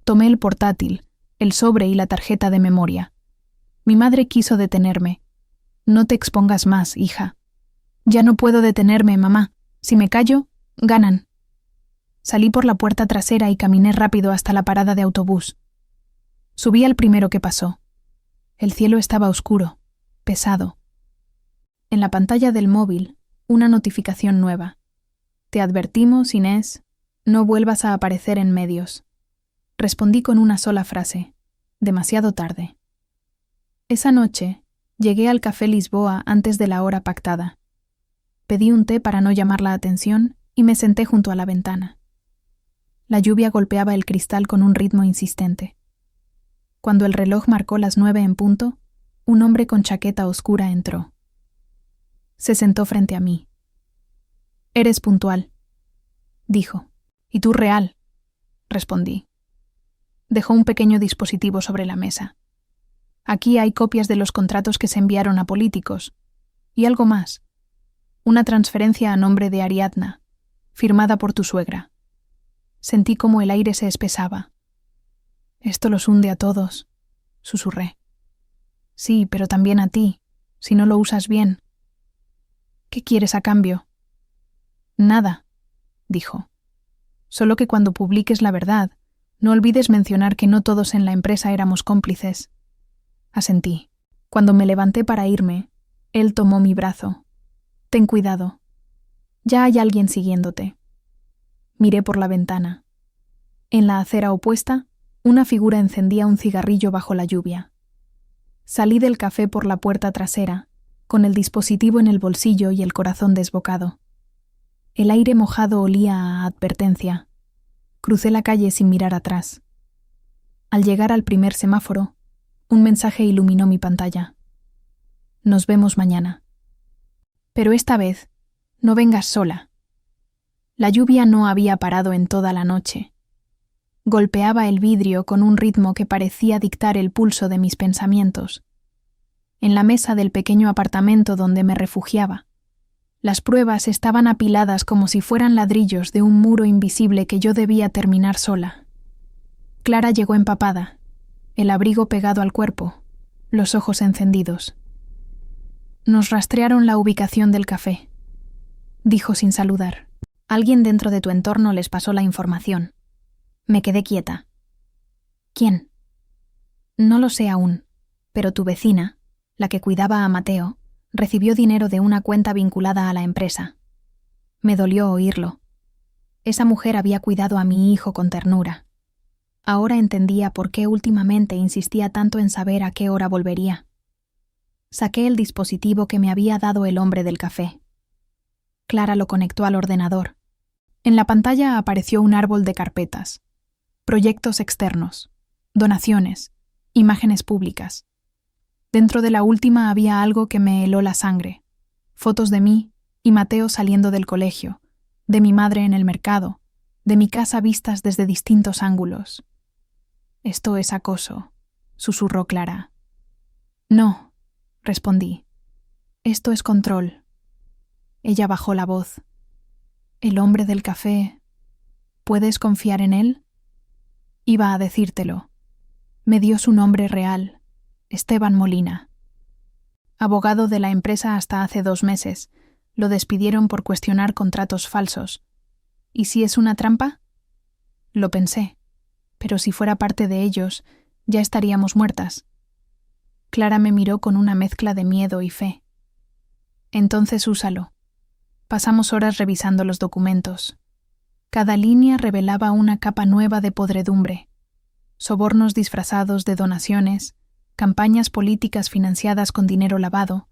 Tomé el portátil, el sobre y la tarjeta de memoria. Mi madre quiso detenerme. «No te expongas más, hija». Ya no puedo detenerme, mamá. Si me callo, ganan. Salí por la puerta trasera y caminé rápido hasta la parada de autobús. Subí al primero que pasó. El cielo estaba oscuro, pesado. En la pantalla del móvil, una notificación nueva. Te advertimos, Inés, no vuelvas a aparecer en medios. Respondí con una sola frase. Demasiado tarde. Esa noche, llegué al Café Lisboa antes de la hora pactada. Pedí un té para no llamar la atención y me senté junto a la ventana. La lluvia golpeaba el cristal con un ritmo insistente. Cuando el reloj marcó las 9 en punto, un hombre con chaqueta oscura entró. Se sentó frente a mí. «Eres puntual», dijo. «Y tú real», respondí. Dejó un pequeño dispositivo sobre la mesa. «Aquí hay copias de los contratos que se enviaron a políticos. Y algo más. Una transferencia a nombre de Ariadna, firmada por tu suegra». Sentí como el aire se espesaba. «Esto los hunde a todos», susurré. «Sí, pero también a ti, si no lo usas bien». «¿Qué quieres a cambio?» «Nada», dijo. «Solo que cuando publiques la verdad, no olvides mencionar que no todos en la empresa éramos cómplices». Asentí. Cuando me levanté para irme, él tomó mi brazo. «Ten cuidado. Ya hay alguien siguiéndote». Miré por la ventana. En la acera opuesta, una figura encendía un cigarrillo bajo la lluvia. Salí del café por la puerta trasera, con el dispositivo en el bolsillo y el corazón desbocado. El aire mojado olía a advertencia. Crucé la calle sin mirar atrás. Al llegar al primer semáforo, un mensaje iluminó mi pantalla. «Nos vemos mañana. Pero esta vez, no vengas sola». La lluvia no había parado en toda la noche. Golpeaba el vidrio con un ritmo que parecía dictar el pulso de mis pensamientos. En la mesa del pequeño apartamento donde me refugiaba, las pruebas estaban apiladas como si fueran ladrillos de un muro invisible que yo debía terminar sola. Clara llegó empapada, el abrigo pegado al cuerpo, los ojos encendidos. «Nos rastrearon la ubicación del café», dijo sin saludar. «Alguien dentro de tu entorno les pasó la información». Me quedé quieta. «¿Quién?» «No lo sé aún, pero tu vecina, la que cuidaba a Mateo, recibió dinero de una cuenta vinculada a la empresa». Me dolió oírlo. Esa mujer había cuidado a mi hijo con ternura. Ahora entendía por qué últimamente insistía tanto en saber a qué hora volvería. Saqué el dispositivo que me había dado el hombre del café. Clara lo conectó al ordenador. En la pantalla apareció un árbol de carpetas. Proyectos externos, donaciones, imágenes públicas. Dentro de la última había algo que me heló la sangre. Fotos de mí y Mateo saliendo del colegio, de mi madre en el mercado, de mi casa vistas desde distintos ángulos. «Esto es acoso», susurró Clara. «No», respondí. «Esto es control». Ella bajó la voz. «El hombre del café, ¿puedes confiar en él?» Iba a decírtelo. Me dio su nombre real, Esteban Molina. Abogado de la empresa hasta hace 2 meses, lo despidieron por cuestionar contratos falsos. ¿Y si es una trampa? Lo pensé, pero si fuera parte de ellos, ya estaríamos muertas. Clara me miró con una mezcla de miedo y fe. Entonces úsalo. Pasamos horas revisando los documentos. Cada línea revelaba una capa nueva de podredumbre. Sobornos disfrazados de donaciones, campañas políticas financiadas con dinero lavado,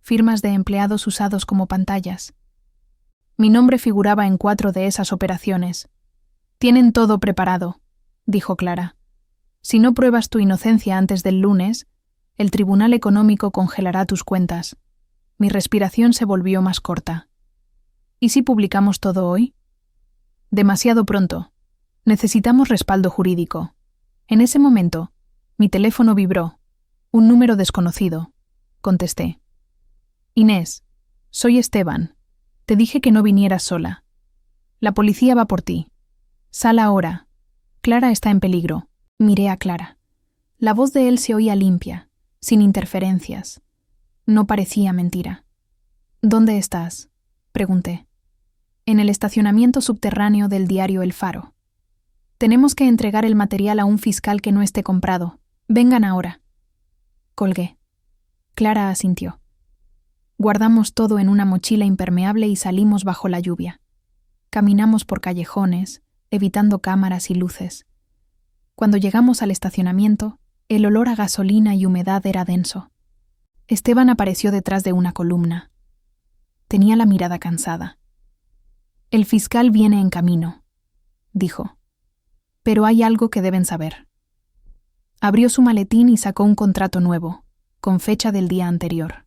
firmas de empleados usados como pantallas. Mi nombre figuraba en 4 de esas operaciones. «Tienen todo preparado», dijo Clara. «Si no pruebas tu inocencia antes del lunes, el Tribunal Económico congelará tus cuentas». Mi respiración se volvió más corta. «¿Y si publicamos todo hoy?» «Demasiado pronto. Necesitamos respaldo jurídico». En ese momento, mi teléfono vibró. Un número desconocido. Contesté. «Inés, soy Esteban. Te dije que no vinieras sola. La policía va por ti. Sal ahora. Clara está en peligro». Miré a Clara. La voz de él se oía limpia, sin interferencias. No parecía mentira. ¿Dónde estás?, pregunté. En el estacionamiento subterráneo del diario El Faro. Tenemos que entregar el material a un fiscal que no esté comprado. Vengan ahora. Colgué. Clara asintió. Guardamos todo en una mochila impermeable y salimos bajo la lluvia. Caminamos por callejones, evitando cámaras y luces. Cuando llegamos al estacionamiento, el olor a gasolina y humedad era denso. Esteban apareció detrás de una columna. Tenía la mirada cansada. «El fiscal viene en camino», dijo. «Pero hay algo que deben saber». Abrió su maletín y sacó un contrato nuevo, con fecha del día anterior.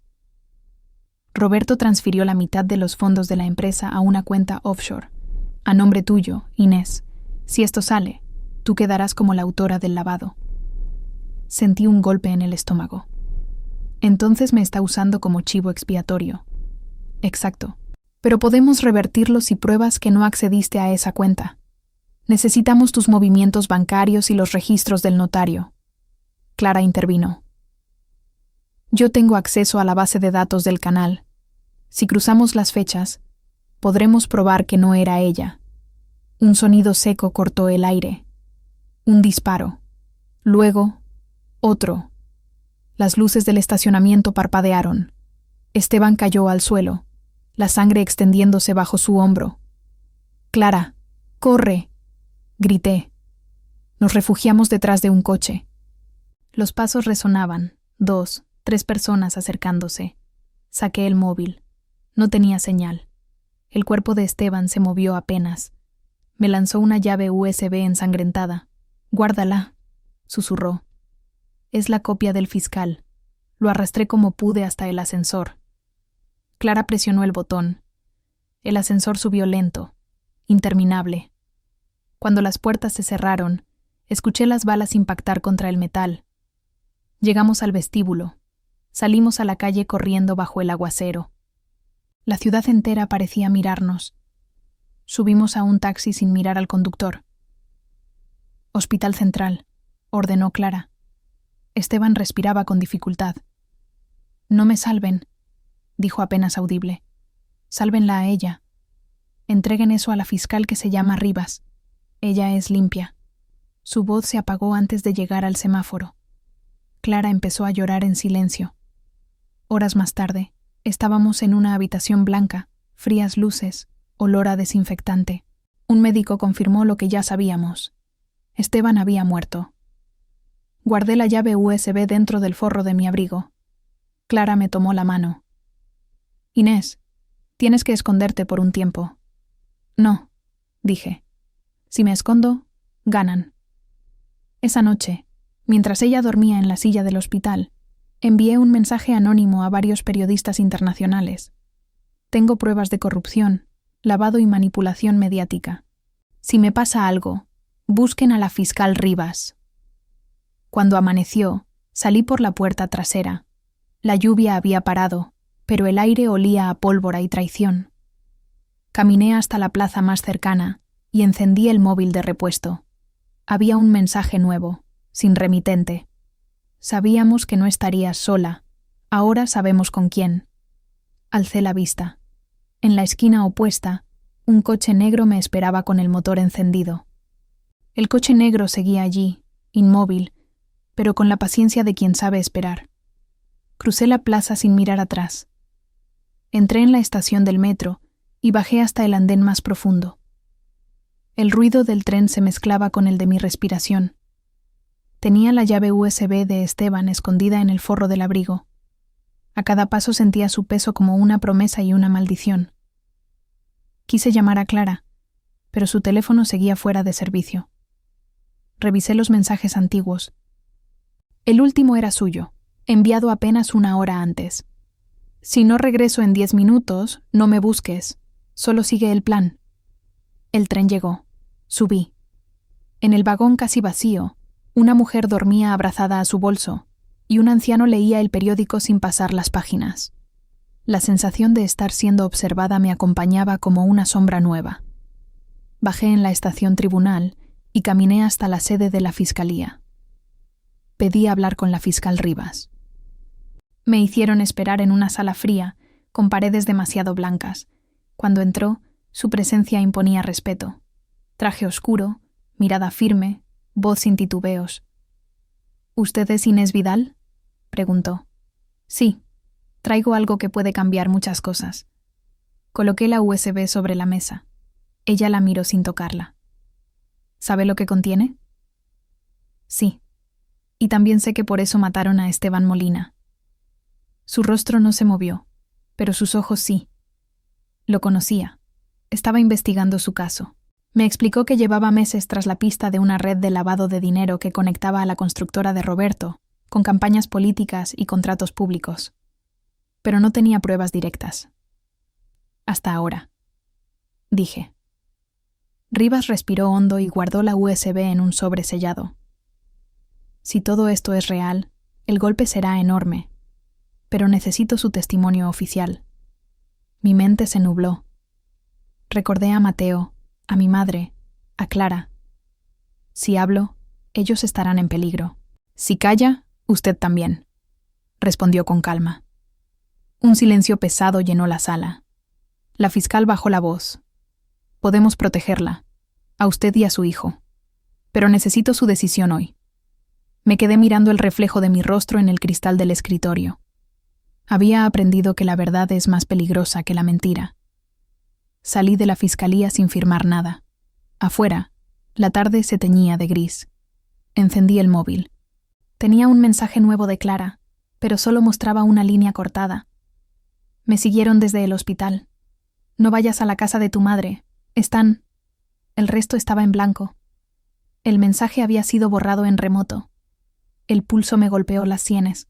Roberto transfirió la mitad de los fondos de la empresa a una cuenta offshore, a nombre tuyo, Inés. Si esto sale, tú quedarás como la autora del lavado. Sentí un golpe en el estómago. Entonces me está usando como chivo expiatorio. Exacto. Pero podemos revertirlo si pruebas que no accediste a esa cuenta. Necesitamos tus movimientos bancarios y los registros del notario. Clara intervino. Yo tengo acceso a la base de datos del canal. Si cruzamos las fechas, podremos probar que no era ella. Un sonido seco cortó el aire. Un disparo. Luego, otro. Las luces del estacionamiento parpadearon. Esteban cayó al suelo, la sangre extendiéndose bajo su hombro. «Clara, corre», grité. Nos refugiamos detrás de un coche. Los pasos resonaban, 2, 3 personas acercándose. Saqué el móvil. No tenía señal. El cuerpo de Esteban se movió apenas. Me lanzó una llave USB ensangrentada. «Guárdala», susurró. «Es la copia del fiscal». Lo arrastré como pude hasta el ascensor. Clara presionó el botón. El ascensor subió lento, interminable. Cuando las puertas se cerraron, escuché las balas impactar contra el metal. Llegamos al vestíbulo. Salimos a la calle corriendo bajo el aguacero. La ciudad entera parecía mirarnos. Subimos a un taxi sin mirar al conductor. «Hospital Central», ordenó Clara. Esteban respiraba con dificultad. «No me salven», dijo apenas audible. «Sálvenla a ella. Entreguen eso a la fiscal que se llama Rivas. Ella es limpia». Su voz se apagó antes de llegar al semáforo. Clara empezó a llorar en silencio. Horas más tarde, estábamos en una habitación blanca, frías luces, olor a desinfectante. Un médico confirmó lo que ya sabíamos. Esteban había muerto. Guardé la llave USB dentro del forro de mi abrigo. Clara me tomó la mano. «Inés, tienes que esconderte por un tiempo». «No», dije. «Si me escondo, ganan». Esa noche, mientras ella dormía en la silla del hospital, envié un mensaje anónimo a varios periodistas internacionales. Tengo pruebas de corrupción, lavado y manipulación mediática. Si me pasa algo, busquen a la fiscal Rivas. Cuando amaneció, salí por la puerta trasera. La lluvia había parado, pero el aire olía a pólvora y traición. Caminé hasta la plaza más cercana y encendí el móvil de repuesto. Había un mensaje nuevo, sin remitente. Sabíamos que no estarías sola. Ahora sabemos con quién. Alcé la vista. En la esquina opuesta, un coche negro me esperaba con el motor encendido. El coche negro seguía allí, inmóvil, pero con la paciencia de quien sabe esperar. Crucé la plaza sin mirar atrás. Entré en la estación del metro y bajé hasta el andén más profundo. El ruido del tren se mezclaba con el de mi respiración. Tenía la llave USB de Esteban escondida en el forro del abrigo. A cada paso sentía su peso como una promesa y una maldición. Quise llamar a Clara, pero su teléfono seguía fuera de servicio. Revisé los mensajes antiguos. El último era suyo, enviado apenas 1 hora antes. «Si no regreso en 10 minutos, no me busques. Solo sigue el plan». El tren llegó. Subí. En el vagón casi vacío, una mujer dormía abrazada a su bolso, y un anciano leía el periódico sin pasar las páginas. La sensación de estar siendo observada me acompañaba como una sombra nueva. Bajé en la estación Tribunal y caminé hasta la sede de la Fiscalía. Pedí hablar con la fiscal Rivas. Me hicieron esperar en una sala fría, con paredes demasiado blancas. Cuando entró, su presencia imponía respeto. Traje oscuro, mirada firme, voz sin titubeos. —¿Usted es Inés Vidal? —preguntó. —Sí. Traigo algo que puede cambiar muchas cosas. Coloqué la USB sobre la mesa. Ella la miró sin tocarla. —¿Sabe lo que contiene? —Sí. Y también sé que por eso mataron a Esteban Molina. Su rostro no se movió, pero sus ojos sí. Lo conocía. Estaba investigando su caso. Me explicó que llevaba meses tras la pista de una red de lavado de dinero que conectaba a la constructora de Roberto con campañas políticas y contratos públicos. Pero no tenía pruebas directas. Hasta ahora, dije. Rivas respiró hondo y guardó la USB en un sobre sellado. Si todo esto es real, el golpe será enorme, pero necesito su testimonio oficial. Mi mente se nubló. Recordé a Mateo, a mi madre, a Clara. Si hablo, ellos estarán en peligro. Si calla, usted también, respondió con calma. Un silencio pesado llenó la sala. La fiscal bajó la voz. Podemos protegerla, a usted y a su hijo, pero necesito su decisión hoy. Me quedé mirando el reflejo de mi rostro en el cristal del escritorio. Había aprendido que la verdad es más peligrosa que la mentira. Salí de la fiscalía sin firmar nada. Afuera, la tarde se teñía de gris. Encendí el móvil. Tenía un mensaje nuevo de Clara, pero solo mostraba una línea cortada. Me siguieron desde el hospital. No vayas a la casa de tu madre. Están... El resto estaba en blanco. El mensaje había sido borrado en remoto. El pulso me golpeó las sienes.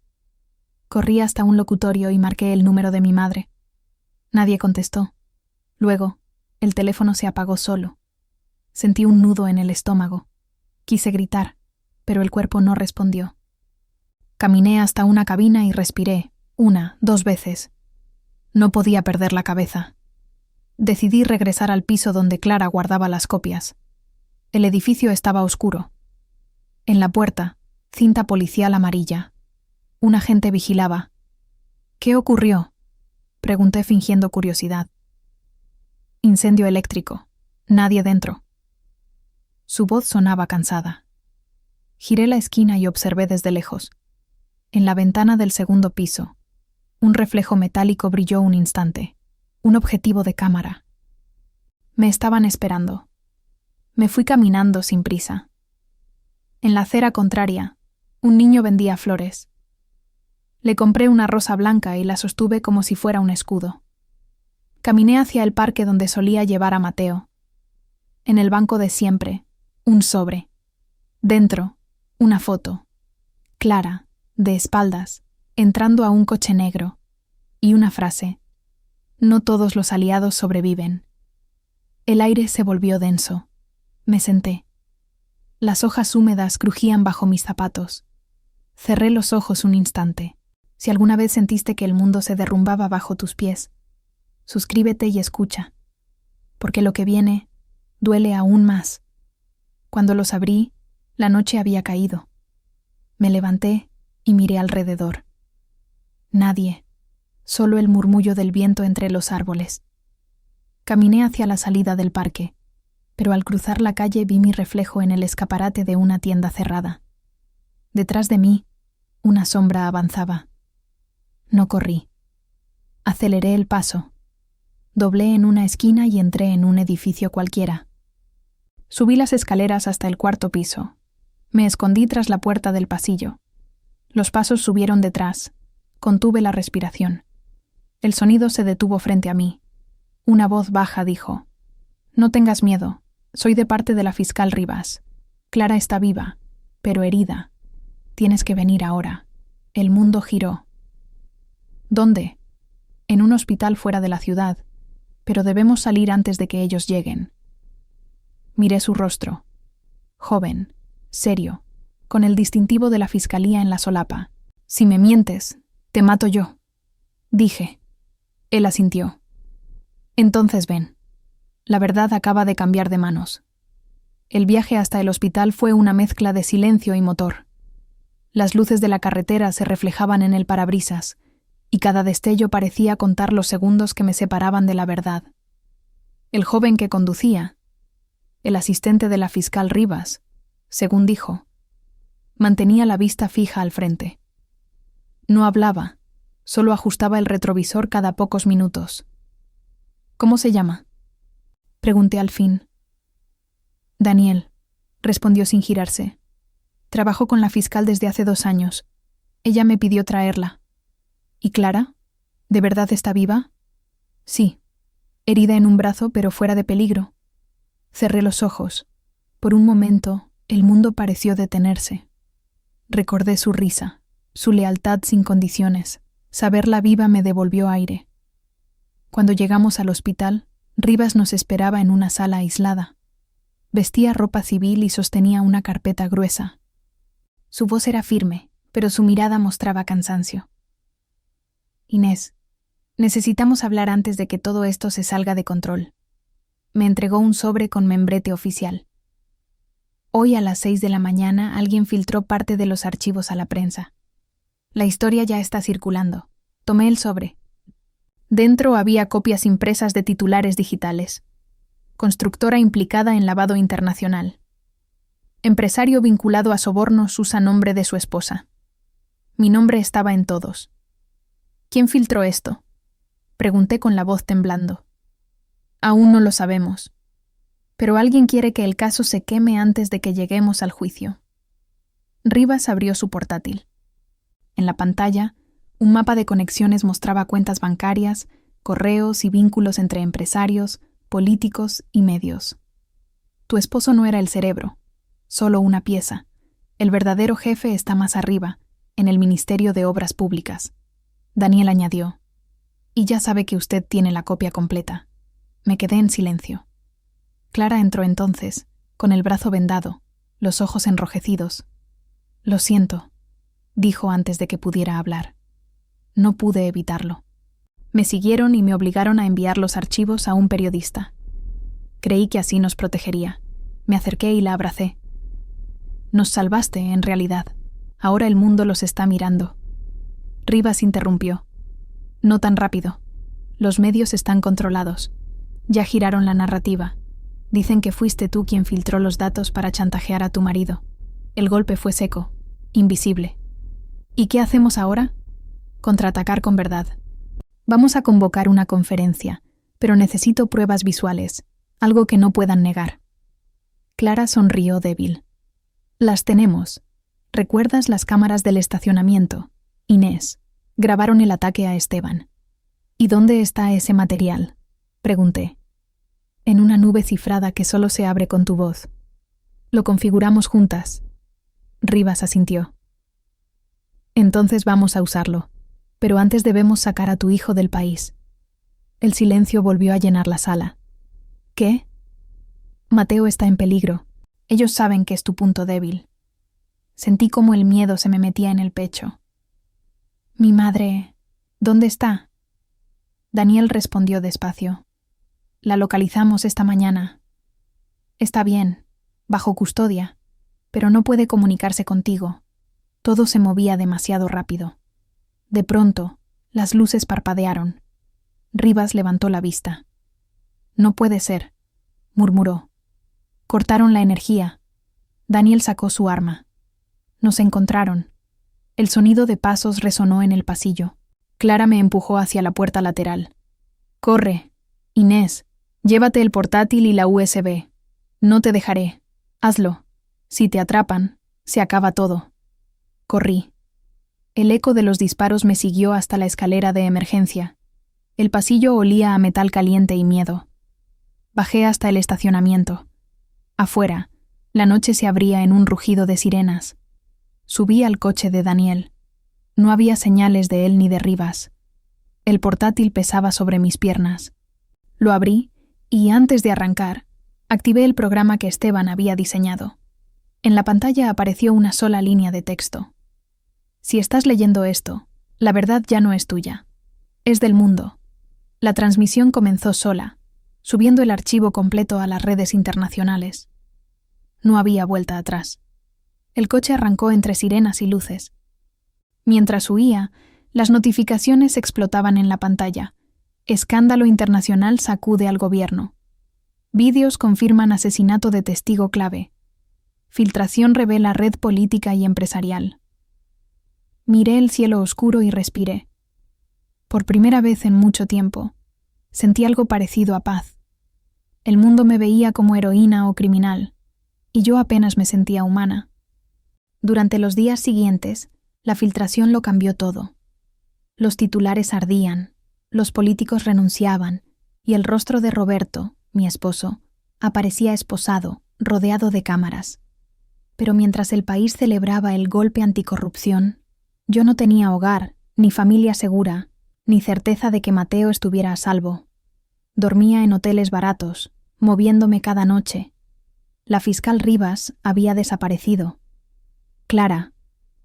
Corrí hasta un locutorio y marqué el número de mi madre. Nadie contestó. Luego, el teléfono se apagó solo. Sentí un nudo en el estómago. Quise gritar, pero el cuerpo no respondió. Caminé hasta una cabina y respiré, 1, 2 veces. No podía perder la cabeza. Decidí regresar al piso donde Clara guardaba las copias. El edificio estaba oscuro. En la puerta, cinta policial amarilla. Un agente vigilaba. ¿Qué ocurrió?, pregunté fingiendo curiosidad. Incendio eléctrico. Nadie dentro. Su voz sonaba cansada. Giré la esquina y observé desde lejos. En la ventana del segundo piso, un reflejo metálico brilló un instante. Un objetivo de cámara. Me estaban esperando. Me fui caminando sin prisa. En la acera contraria, un niño vendía flores. Le compré una rosa blanca y la sostuve como si fuera un escudo. Caminé hacia el parque donde solía llevar a Mateo. En el banco de siempre, un sobre. Dentro, una foto. Clara, de espaldas, entrando a un coche negro. Y una frase. No todos los aliados sobreviven. El aire se volvió denso. Me senté. Las hojas húmedas crujían bajo mis zapatos. Cerré los ojos un instante. Si alguna vez sentiste que el mundo se derrumbaba bajo tus pies, suscríbete y escucha, porque lo que viene duele aún más. Cuando los abrí, la noche había caído. Me levanté y miré alrededor. Nadie, solo el murmullo del viento entre los árboles. Caminé hacia la salida del parque, pero al cruzar la calle vi mi reflejo en el escaparate de una tienda cerrada. Detrás de mí, una sombra avanzaba. No corrí. Aceleré el paso. Doblé en una esquina y entré en un edificio cualquiera. Subí las escaleras hasta el 4º piso. Me escondí tras la puerta del pasillo. Los pasos subieron detrás. Contuve la respiración. El sonido se detuvo frente a mí. Una voz baja dijo: «No tengas miedo. Soy de parte de la fiscal Rivas. Clara está viva, pero herida. Tienes que venir ahora». El mundo giró. «¿Dónde?» «En un hospital fuera de la ciudad, pero debemos salir antes de que ellos lleguen». Miré su rostro. Joven, serio, con el distintivo de la fiscalía en la solapa. «Si me mientes, te mato yo», dije. Él asintió. «Entonces ven. La verdad acaba de cambiar de manos». El viaje hasta el hospital fue una mezcla de silencio y motor. Las luces de la carretera se reflejaban en el parabrisas, y cada destello parecía contar los segundos que me separaban de la verdad. El joven que conducía, el asistente de la fiscal Rivas, según dijo, mantenía la vista fija al frente. No hablaba, solo ajustaba el retrovisor cada pocos minutos. «¿Cómo se llama?», pregunté al fin. «Daniel», respondió sin girarse. «Trabajo con la fiscal desde hace 2 años. Ella me pidió traerla». «¿Y Clara? ¿De verdad está viva?» «Sí, herida en un brazo, pero fuera de peligro». Cerré los ojos. Por un momento, el mundo pareció detenerse. Recordé su risa, su lealtad sin condiciones. Saberla viva me devolvió aire. Cuando llegamos al hospital, Rivas nos esperaba en una sala aislada. Vestía ropa civil y sostenía una carpeta gruesa. Su voz era firme, pero su mirada mostraba cansancio. «Inés, necesitamos hablar antes de que todo esto se salga de control». Me entregó un sobre con membrete oficial. Hoy a las 6 de la mañana alguien filtró parte de los archivos a la prensa. La historia ya está circulando. Tomé el sobre. Dentro había copias impresas de titulares digitales. Constructora implicada en lavado internacional. Empresario vinculado a sobornos usa nombre de su esposa. Mi nombre estaba en todos. ¿Quién filtró esto?, pregunté con la voz temblando. Aún no lo sabemos. Pero alguien quiere que el caso se queme antes de que lleguemos al juicio. Rivas abrió su portátil. En la pantalla, un mapa de conexiones mostraba cuentas bancarias, correos y vínculos entre empresarios, políticos y medios. Tu esposo no era el cerebro, solo una pieza. El verdadero jefe está más arriba, en el Ministerio de Obras Públicas. Daniel añadió. Y ya sabe que usted tiene la copia completa. Me quedé en silencio. Clara entró entonces, con el brazo vendado, los ojos enrojecidos. «Lo siento», dijo antes de que pudiera hablar. No pude evitarlo. Me siguieron y me obligaron a enviar los archivos a un periodista. Creí que así nos protegería. Me acerqué y la abracé. «Nos salvaste, en realidad. Ahora el mundo los está mirando». Rivas interrumpió. «No tan rápido. Los medios están controlados. Ya giraron la narrativa. Dicen que fuiste tú quien filtró los datos para chantajear a tu marido. El golpe fue seco, invisible. ¿Y qué hacemos ahora? Contraatacar con verdad. Vamos a convocar una conferencia, pero necesito pruebas visuales, algo que no puedan negar». Clara sonrió débil. «Las tenemos. ¿Recuerdas las cámaras del estacionamiento? Inés, grabaron el ataque a Esteban». «¿Y dónde está ese material?», pregunté. «En una nube cifrada que solo se abre con tu voz. Lo configuramos juntas». Rivas asintió. «Entonces vamos a usarlo, pero antes debemos sacar a tu hijo del país». El silencio volvió a llenar la sala. «¿Qué?». «Mateo está en peligro. Ellos saben que es tu punto débil». Sentí como el miedo se me metía en el pecho. «Mi madre, ¿dónde está?». Daniel respondió despacio. «La localizamos esta mañana. Está bien, bajo custodia, pero no puede comunicarse contigo». Todo se movía demasiado rápido. De pronto, las luces parpadearon. Rivas levantó la vista. «No puede ser», murmuró. «Cortaron la energía». Daniel sacó su arma. Nos encontraron. El sonido de pasos resonó en el pasillo. Clara me empujó hacia la puerta lateral. «Corre, Inés, llévate el portátil y la USB. No te dejaré. Hazlo. Si te atrapan, se acaba todo». Corrí. El eco de los disparos me siguió hasta la escalera de emergencia. El pasillo olía a metal caliente y miedo. Bajé hasta el estacionamiento. Afuera, la noche se abría en un rugido de sirenas. Subí al coche de Daniel. No había señales de él ni de Rivas. El portátil pesaba sobre mis piernas. Lo abrí y, antes de arrancar, activé el programa que Esteban había diseñado. En la pantalla apareció una sola línea de texto. «Si estás leyendo esto, la verdad ya no es tuya. Es del mundo». La transmisión comenzó sola, subiendo el archivo completo a las redes internacionales. No había vuelta atrás. El coche arrancó entre sirenas y luces. Mientras huía, Las notificaciones explotaban en la pantalla. Escándalo internacional sacude al gobierno. Vídeos confirman asesinato de testigo clave. Filtración revela red política y empresarial. Miré el cielo oscuro y respiré. Por primera vez en mucho tiempo, sentí algo parecido a paz. El mundo me veía como heroína o criminal, y yo apenas me sentía humana. Durante los días siguientes, la filtración lo cambió todo. Los titulares ardían, los políticos renunciaban, y el rostro de Roberto, mi esposo, aparecía esposado, rodeado de cámaras. Pero mientras el país celebraba el golpe anticorrupción, yo no tenía hogar, ni familia segura, ni certeza de que Mateo estuviera a salvo. Dormía en hoteles baratos, moviéndome cada noche. La fiscal Rivas había desaparecido. Clara,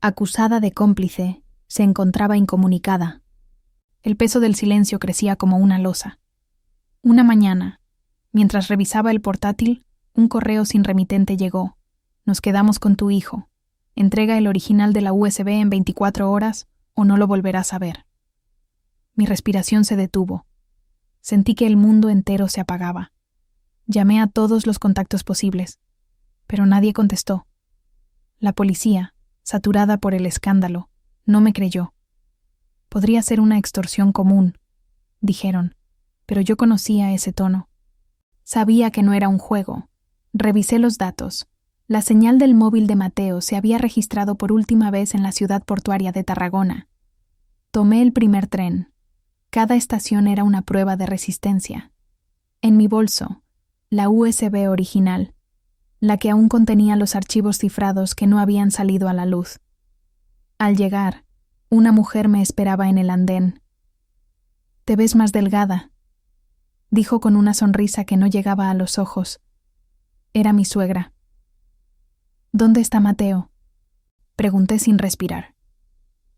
acusada de cómplice, se encontraba incomunicada. El peso del silencio crecía como una losa. Una mañana, mientras revisaba el portátil, un correo sin remitente llegó. Nos quedamos con tu hijo. Entrega el original de la USB en 24 horas o no lo volverás a ver. Mi respiración se detuvo. Sentí que el mundo entero se apagaba. Llamé a todos los contactos posibles, pero nadie contestó. La policía, saturada por el escándalo, no me creyó. Podría ser una extorsión común, dijeron, pero yo conocía ese tono. Sabía que no era un juego. Revisé los datos. La señal del móvil de Mateo se había registrado por última vez en la ciudad portuaria de Tarragona. Tomé el primer tren. Cada estación era una prueba de resistencia. En mi bolso, la USB original, la que aún contenía los archivos cifrados que no habían salido a la luz. Al llegar, una mujer me esperaba en el andén. «Te ves más delgada», dijo con una sonrisa que no llegaba a los ojos. Era mi suegra. «¿Dónde está Mateo?», pregunté sin respirar.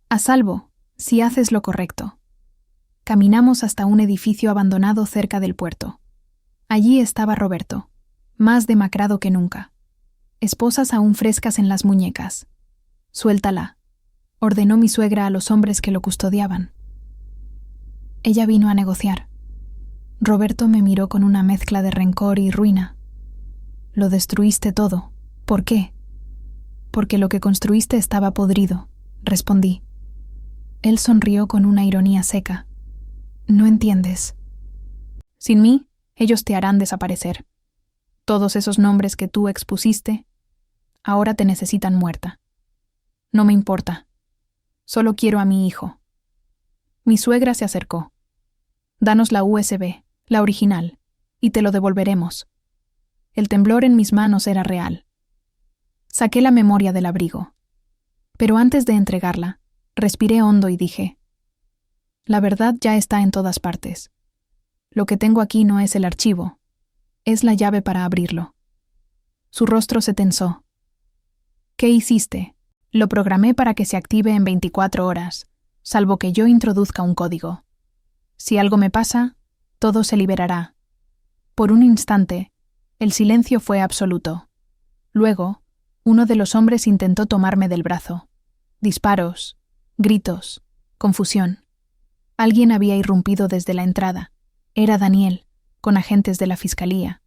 «A salvo, si haces lo correcto». Caminamos hasta un edificio abandonado cerca del puerto. Allí estaba Roberto, más demacrado que nunca. Esposas aún frescas en las muñecas. «Suéltala», ordenó mi suegra a los hombres que lo custodiaban. Ella vino a negociar. Roberto me miró con una mezcla de rencor y ruina. «Lo destruiste todo. ¿Por qué?» «Porque lo que construiste estaba podrido», respondí. Él sonrió con una ironía seca. «No entiendes. Sin mí, ellos te harán desaparecer. Todos esos nombres que tú expusiste, ahora te necesitan muerta. No me importa. Solo quiero a mi hijo». Mi suegra se acercó. «Danos la USB, la original, y te lo devolveremos». El temblor en mis manos era real. Saqué la memoria del abrigo. Pero antes de entregarla, respiré hondo y dije: «La verdad ya está en todas partes. Lo que tengo aquí no es el archivo, es la llave para abrirlo». Su rostro se tensó. «¿Qué hiciste?» «Lo programé para que se active en 24 horas, salvo que yo introduzca un código. Si algo me pasa, todo se liberará». Por un instante, el silencio fue absoluto. Luego, uno de los hombres intentó tomarme del brazo. Disparos, gritos, confusión. Alguien había irrumpido desde la entrada. Era Daniel, con agentes de la fiscalía.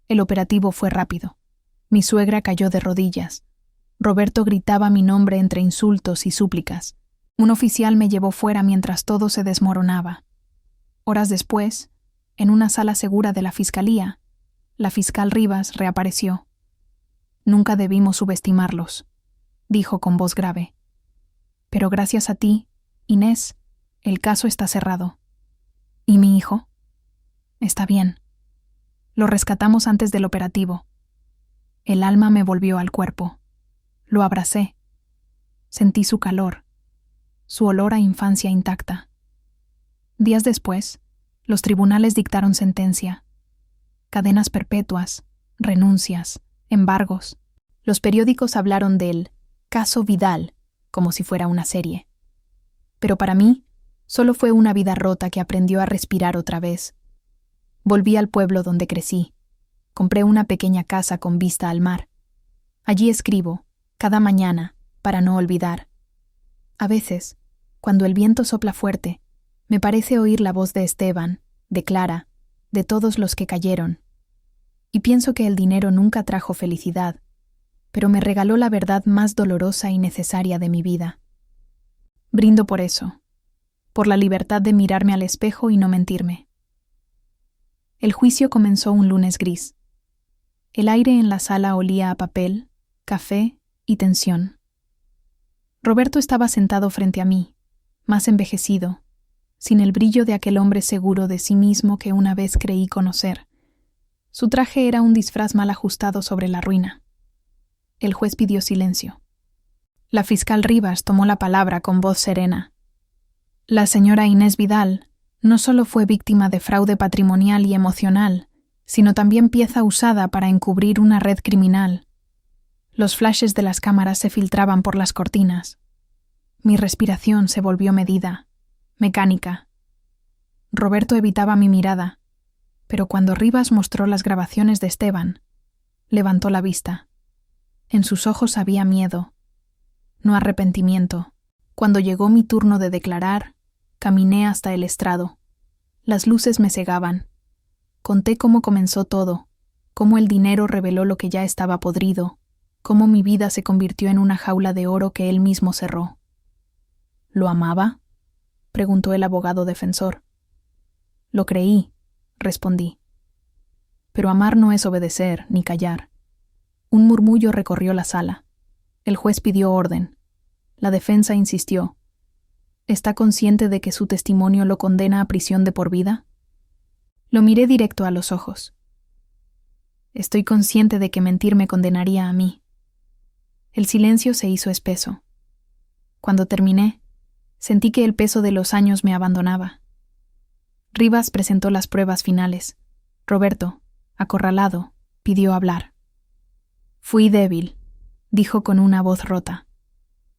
El operativo fue rápido. Mi suegra cayó de rodillas. Roberto gritaba mi nombre entre insultos y súplicas. Un oficial me llevó fuera mientras todo se desmoronaba. Horas después, en una sala segura de la fiscalía, la fiscal Rivas reapareció. «Nunca debimos subestimarlos», dijo con voz grave. «Pero gracias a ti, Inés, el caso está cerrado». «¿Y mi hijo?» «Está bien. Lo rescatamos antes del operativo». El alma me volvió al cuerpo. Lo abracé. Sentí su calor, su olor a infancia intacta. Días después, los tribunales dictaron sentencia. Cadenas perpetuas, renuncias, embargos. Los periódicos hablaron del caso Vidal como si fuera una serie. Pero para mí, solo fue una vida rota que aprendió a respirar otra vez. Volví al pueblo donde crecí. Compré una pequeña casa con vista al mar. Allí escribo, cada mañana, para no olvidar. A veces, Cuando el viento sopla fuerte, me parece oír la voz de Esteban, de Clara, de todos los que cayeron. Y pienso que el dinero nunca trajo felicidad, pero me regaló la verdad más dolorosa y necesaria de mi vida. Brindo por eso, por la libertad de mirarme al espejo y no mentirme. El juicio comenzó un lunes gris. El aire en la sala olía a papel, café y tensión. Roberto estaba sentado frente a mí, más envejecido, sin el brillo de aquel hombre seguro de sí mismo que una vez creí conocer. Su traje era un disfraz mal ajustado sobre la ruina. El juez pidió silencio. La fiscal Rivas tomó la palabra con voz serena. La señora Inés Vidal no solo fue víctima de fraude patrimonial y emocional, sino también pieza usada para encubrir una red criminal. Los flashes de las cámaras se filtraban por las cortinas. Mi respiración se volvió medida, mecánica. Roberto evitaba mi mirada, pero cuando Rivas mostró las grabaciones de Esteban, levantó la vista. En sus ojos había miedo, no arrepentimiento. Cuando llegó mi turno de declarar, caminé hasta el estrado. Las luces me cegaban. Conté cómo comenzó todo, cómo el dinero reveló lo que ya estaba podrido, cómo mi vida se convirtió en una jaula de oro que él mismo cerró. ¿Lo amaba?, preguntó el abogado defensor. Lo creí, respondí. Pero amar no es obedecer ni callar. Un murmullo recorrió la sala. El juez pidió orden. La defensa insistió. ¿Está consciente de que su testimonio lo condena a prisión de por vida? Lo miré directo a los ojos. Estoy consciente de que mentir me condenaría a mí. El silencio se hizo espeso. Cuando terminé, sentí que el peso de los años me abandonaba. Rivas presentó las pruebas finales. Roberto, acorralado, pidió hablar. Fui débil, dijo con una voz rota,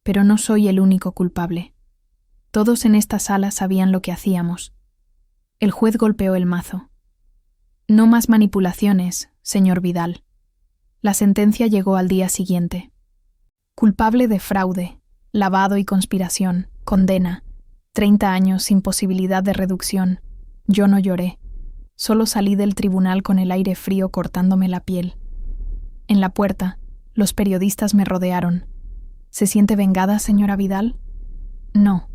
pero no soy el único culpable. Todos en esta sala sabían lo que hacíamos. El juez golpeó el mazo. No más manipulaciones, señor Vidal. La sentencia llegó al día siguiente. Culpable de fraude, lavado y conspiración, condena, 30 años sin posibilidad de reducción. Yo no lloré. Solo salí del tribunal con el aire frío cortándome la piel. En la puerta, los periodistas me rodearon. ¿Se siente vengada, señora Vidal? No.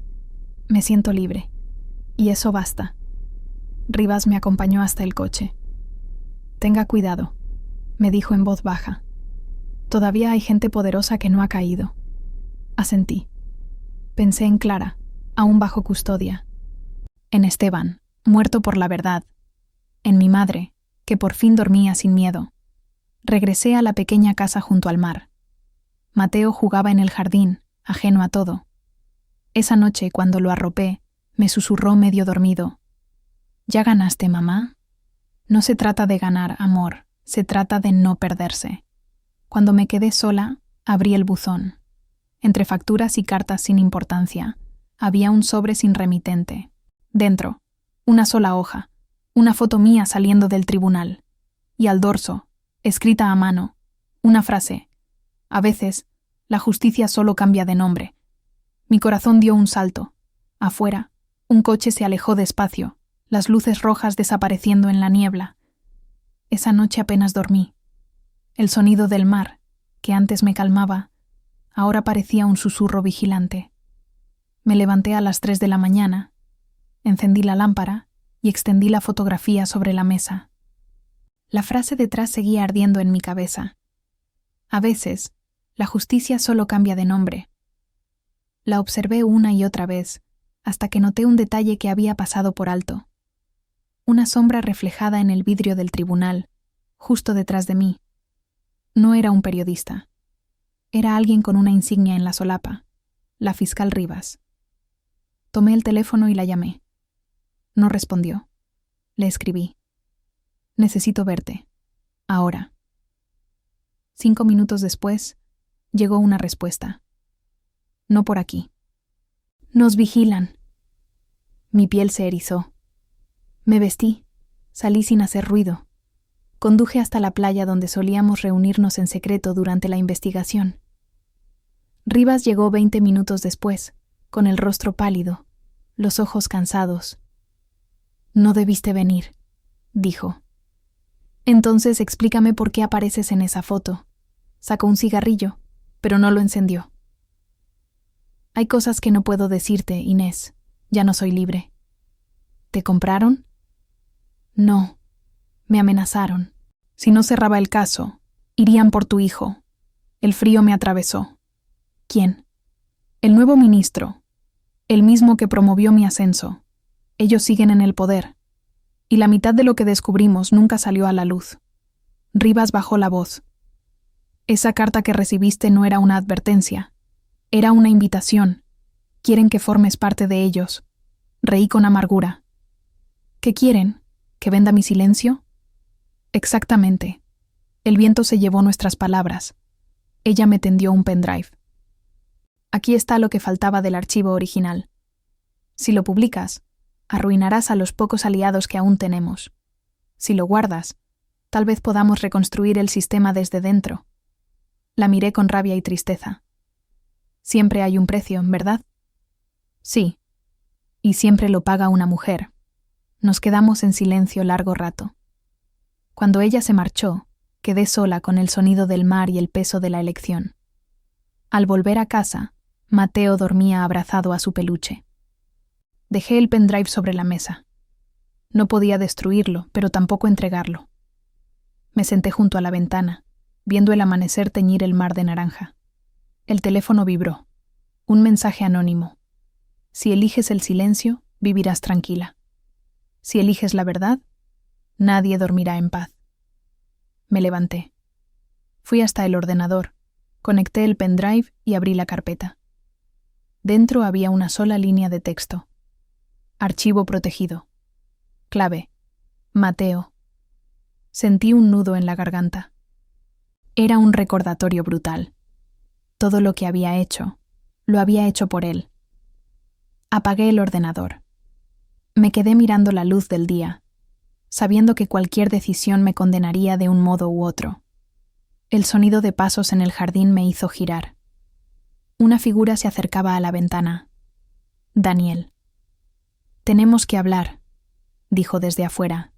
Me siento libre. Y eso basta. Rivas me acompañó hasta el coche. Tenga cuidado, me dijo en voz baja. Todavía hay gente poderosa que no ha caído. Asentí. Pensé en Clara, aún bajo custodia. En Esteban, muerto por la verdad. En mi madre, que por fin dormía sin miedo. Regresé a la pequeña casa junto al mar. Mateo jugaba en el jardín, ajeno a todo. Esa noche, cuando lo arropé, me susurró medio dormido. ¿Ya ganaste, mamá? No se trata de ganar, amor, se trata de no perderse. Cuando me quedé sola, abrí el buzón. Entre facturas y cartas sin importancia, había un sobre sin remitente. Dentro, una sola hoja, una foto mía saliendo del tribunal. Y al dorso, escrita a mano, una frase. A veces, la justicia solo cambia de nombre. Mi corazón dio un salto. Afuera, un coche se alejó despacio, las luces rojas desapareciendo en la niebla. Esa noche apenas dormí. El sonido del mar, que antes me calmaba, ahora parecía un susurro vigilante. Me levanté a las 3 de la mañana, encendí la lámpara y extendí la fotografía sobre la mesa. La frase detrás seguía ardiendo en mi cabeza. A veces, la justicia solo cambia de nombre. La observé una y otra vez, hasta que noté un detalle que había pasado por alto. Una sombra reflejada en el vidrio del tribunal, justo detrás de mí. No era un periodista. Era alguien con una insignia en la solapa, la fiscal Rivas. Tomé el teléfono y la llamé. No respondió. Le escribí. Necesito verte. Ahora. 5 minutos después, llegó una respuesta. No por aquí. Nos vigilan. Mi piel se erizó. Me vestí. Salí sin hacer ruido. Conduje hasta la playa donde solíamos reunirnos en secreto durante la investigación. Rivas llegó 20 minutos después, con el rostro pálido, los ojos cansados. «No debiste venir», dijo. «Entonces explícame por qué apareces en esa foto». Sacó un cigarrillo, pero no lo encendió. «Hay cosas que no puedo decirte, Inés. Ya no soy libre». «¿Te compraron?» «No. Me amenazaron. Si no cerraba el caso, irían por tu hijo. El frío me atravesó». «¿Quién?» «El nuevo ministro. El mismo que promovió mi ascenso. Ellos siguen en el poder. Y la mitad de lo que descubrimos nunca salió a la luz». Rivas bajó la voz. «Esa carta que recibiste no era una advertencia. Era una invitación. Quieren que formes parte de ellos». Reí con amargura. «¿Qué quieren? ¿Que venda mi silencio?» «Exactamente. El viento se llevó nuestras palabras». Ella me tendió un pendrive. «Aquí está lo que faltaba del archivo original. Si lo publicas, arruinarás a los pocos aliados que aún tenemos. Si lo guardas, tal vez podamos reconstruir el sistema desde dentro». La miré con rabia y tristeza. «Siempre hay un precio, ¿verdad?» «Sí. Y siempre lo paga una mujer». Nos quedamos en silencio largo rato. Cuando ella se marchó, quedé sola con el sonido del mar y el peso de la elección. Al volver a casa, Mateo dormía abrazado a su peluche. Dejé el pendrive sobre la mesa. No podía destruirlo, pero tampoco entregarlo. Me senté junto a la ventana, viendo el amanecer teñir el mar de naranja. El teléfono vibró. Un mensaje anónimo. «Si eliges el silencio, vivirás tranquila. Si eliges la verdad, nadie dormirá en paz». Me levanté. Fui hasta el ordenador, conecté el pendrive y abrí la carpeta. Dentro había una sola línea de texto. Archivo protegido. Clave. Mateo. Sentí un nudo en la garganta. Era un recordatorio brutal. Todo lo que había hecho, lo había hecho por él. Apagué el ordenador. Me quedé mirando la luz del día, sabiendo que cualquier decisión me condenaría de un modo u otro. El sonido de pasos en el jardín me hizo girar. Una figura se acercaba a la ventana. Daniel. «Tenemos que hablar», dijo desde afuera.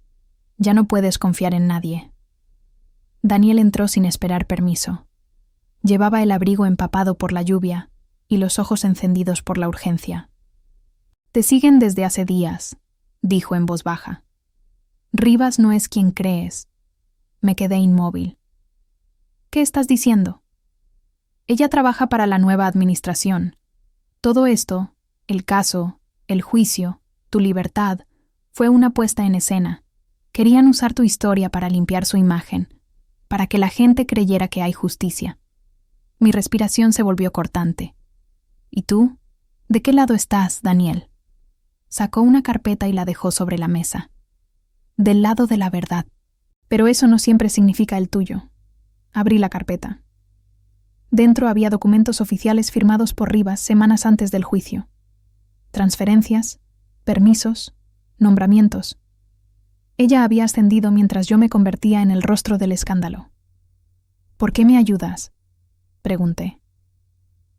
«Ya no puedes confiar en nadie». Daniel entró sin esperar permiso. Llevaba el abrigo empapado por la lluvia y los ojos encendidos por la urgencia. «Te siguen desde hace días», dijo en voz baja. «Rivas no es quien crees». Me quedé inmóvil. «¿Qué estás diciendo?» «Ella trabaja para la nueva administración. Todo esto, el caso, el juicio, tu libertad, fue una puesta en escena. Querían usar tu historia para limpiar su imagen, para que la gente creyera que hay justicia». Mi respiración se volvió cortante. «¿Y tú? ¿De qué lado estás, Daniel?» Sacó una carpeta y la dejó sobre la mesa. «Del lado de la verdad. Pero eso no siempre significa el tuyo». Abrí la carpeta. Dentro había documentos oficiales firmados por Rivas semanas antes del juicio. Transferencias, permisos, nombramientos. Ella había ascendido mientras yo me convertía en el rostro del escándalo. «¿Por qué me ayudas?», pregunté.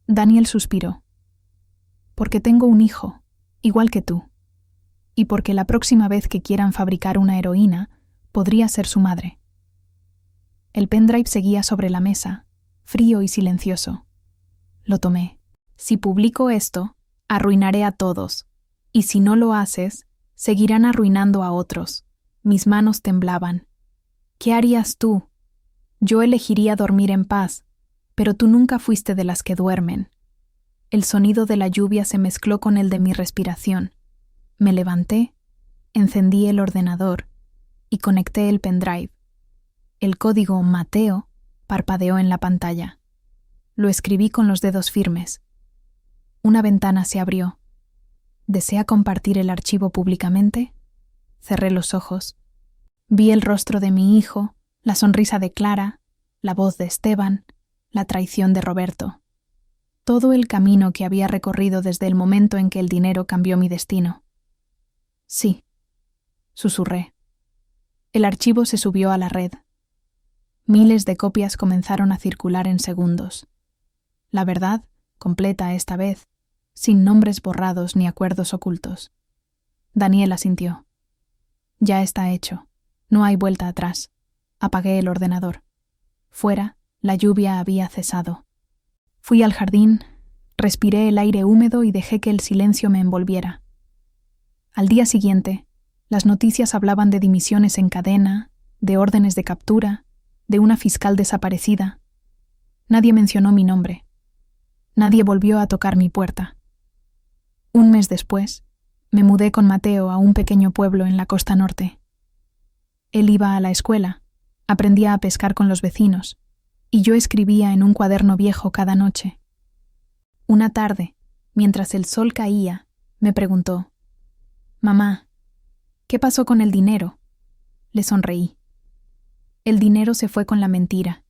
Daniel suspiró. «Porque tengo un hijo, igual que tú. Y porque la próxima vez que quieran fabricar una heroína, podría ser su madre». El pendrive seguía sobre la mesa, frío y silencioso. Lo tomé. «Si publico esto, arruinaré a todos. Y si no lo haces, seguirán arruinando a otros». Mis manos temblaban. «¿Qué harías tú?» «Yo elegiría dormir en paz, pero tú nunca fuiste de las que duermen». El sonido de la lluvia se mezcló con el de mi respiración. Me levanté, encendí el ordenador y conecté el pendrive. El código Mateo parpadeó en la pantalla. Lo escribí con los dedos firmes. Una ventana se abrió. ¿Desea compartir el archivo públicamente? Cerré los ojos. Vi el rostro de mi hijo, la sonrisa de Clara, la voz de Esteban, la traición de Roberto. Todo el camino que había recorrido desde el momento en que el dinero cambió mi destino. «Sí», susurré. El archivo se subió a la red. Miles de copias comenzaron a circular en segundos. La verdad, completa esta vez, sin nombres borrados ni acuerdos ocultos. Daniel asintió. Ya está hecho. No hay vuelta atrás. Apagué el ordenador. Fuera, la lluvia había cesado. Fui al jardín, respiré el aire húmedo y dejé que el silencio me envolviera. Al día siguiente, las noticias hablaban de dimisiones en cadena, de órdenes de captura, de una fiscal desaparecida. Nadie mencionó mi nombre. Nadie volvió a tocar mi puerta. Un mes después, me mudé con Mateo a un pequeño pueblo en la costa norte. Él iba a la escuela, aprendía a pescar con los vecinos, y yo escribía en un cuaderno viejo cada noche. Una tarde, mientras el sol caía, me preguntó: «Mamá, ¿qué pasó con el dinero?». Le sonreí. El dinero se fue con la mentira,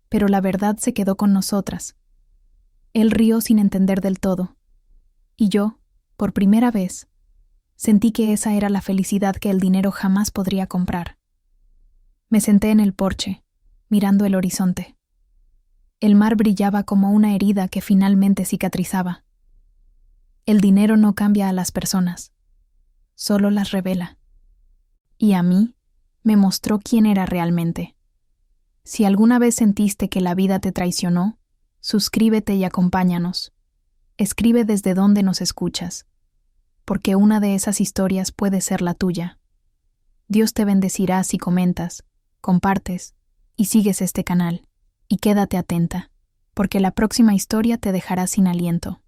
pero la verdad se quedó con nosotras. Él rió sin entender del todo, y yo, por primera vez, sentí que esa era la felicidad que el dinero jamás podría comprar. Me senté en el porche, mirando el horizonte. El mar brillaba como una herida que finalmente cicatrizaba. El dinero no cambia a las personas, solo las revela. Y a mí me mostró quién era realmente. Si alguna vez sentiste que la vida te traicionó, suscríbete y acompáñanos. Escribe desde donde nos escuchas, porque una de esas historias puede ser la tuya. Dios te bendecirá si comentas, compartes y sigues este canal. Y quédate atenta, porque la próxima historia te dejará sin aliento.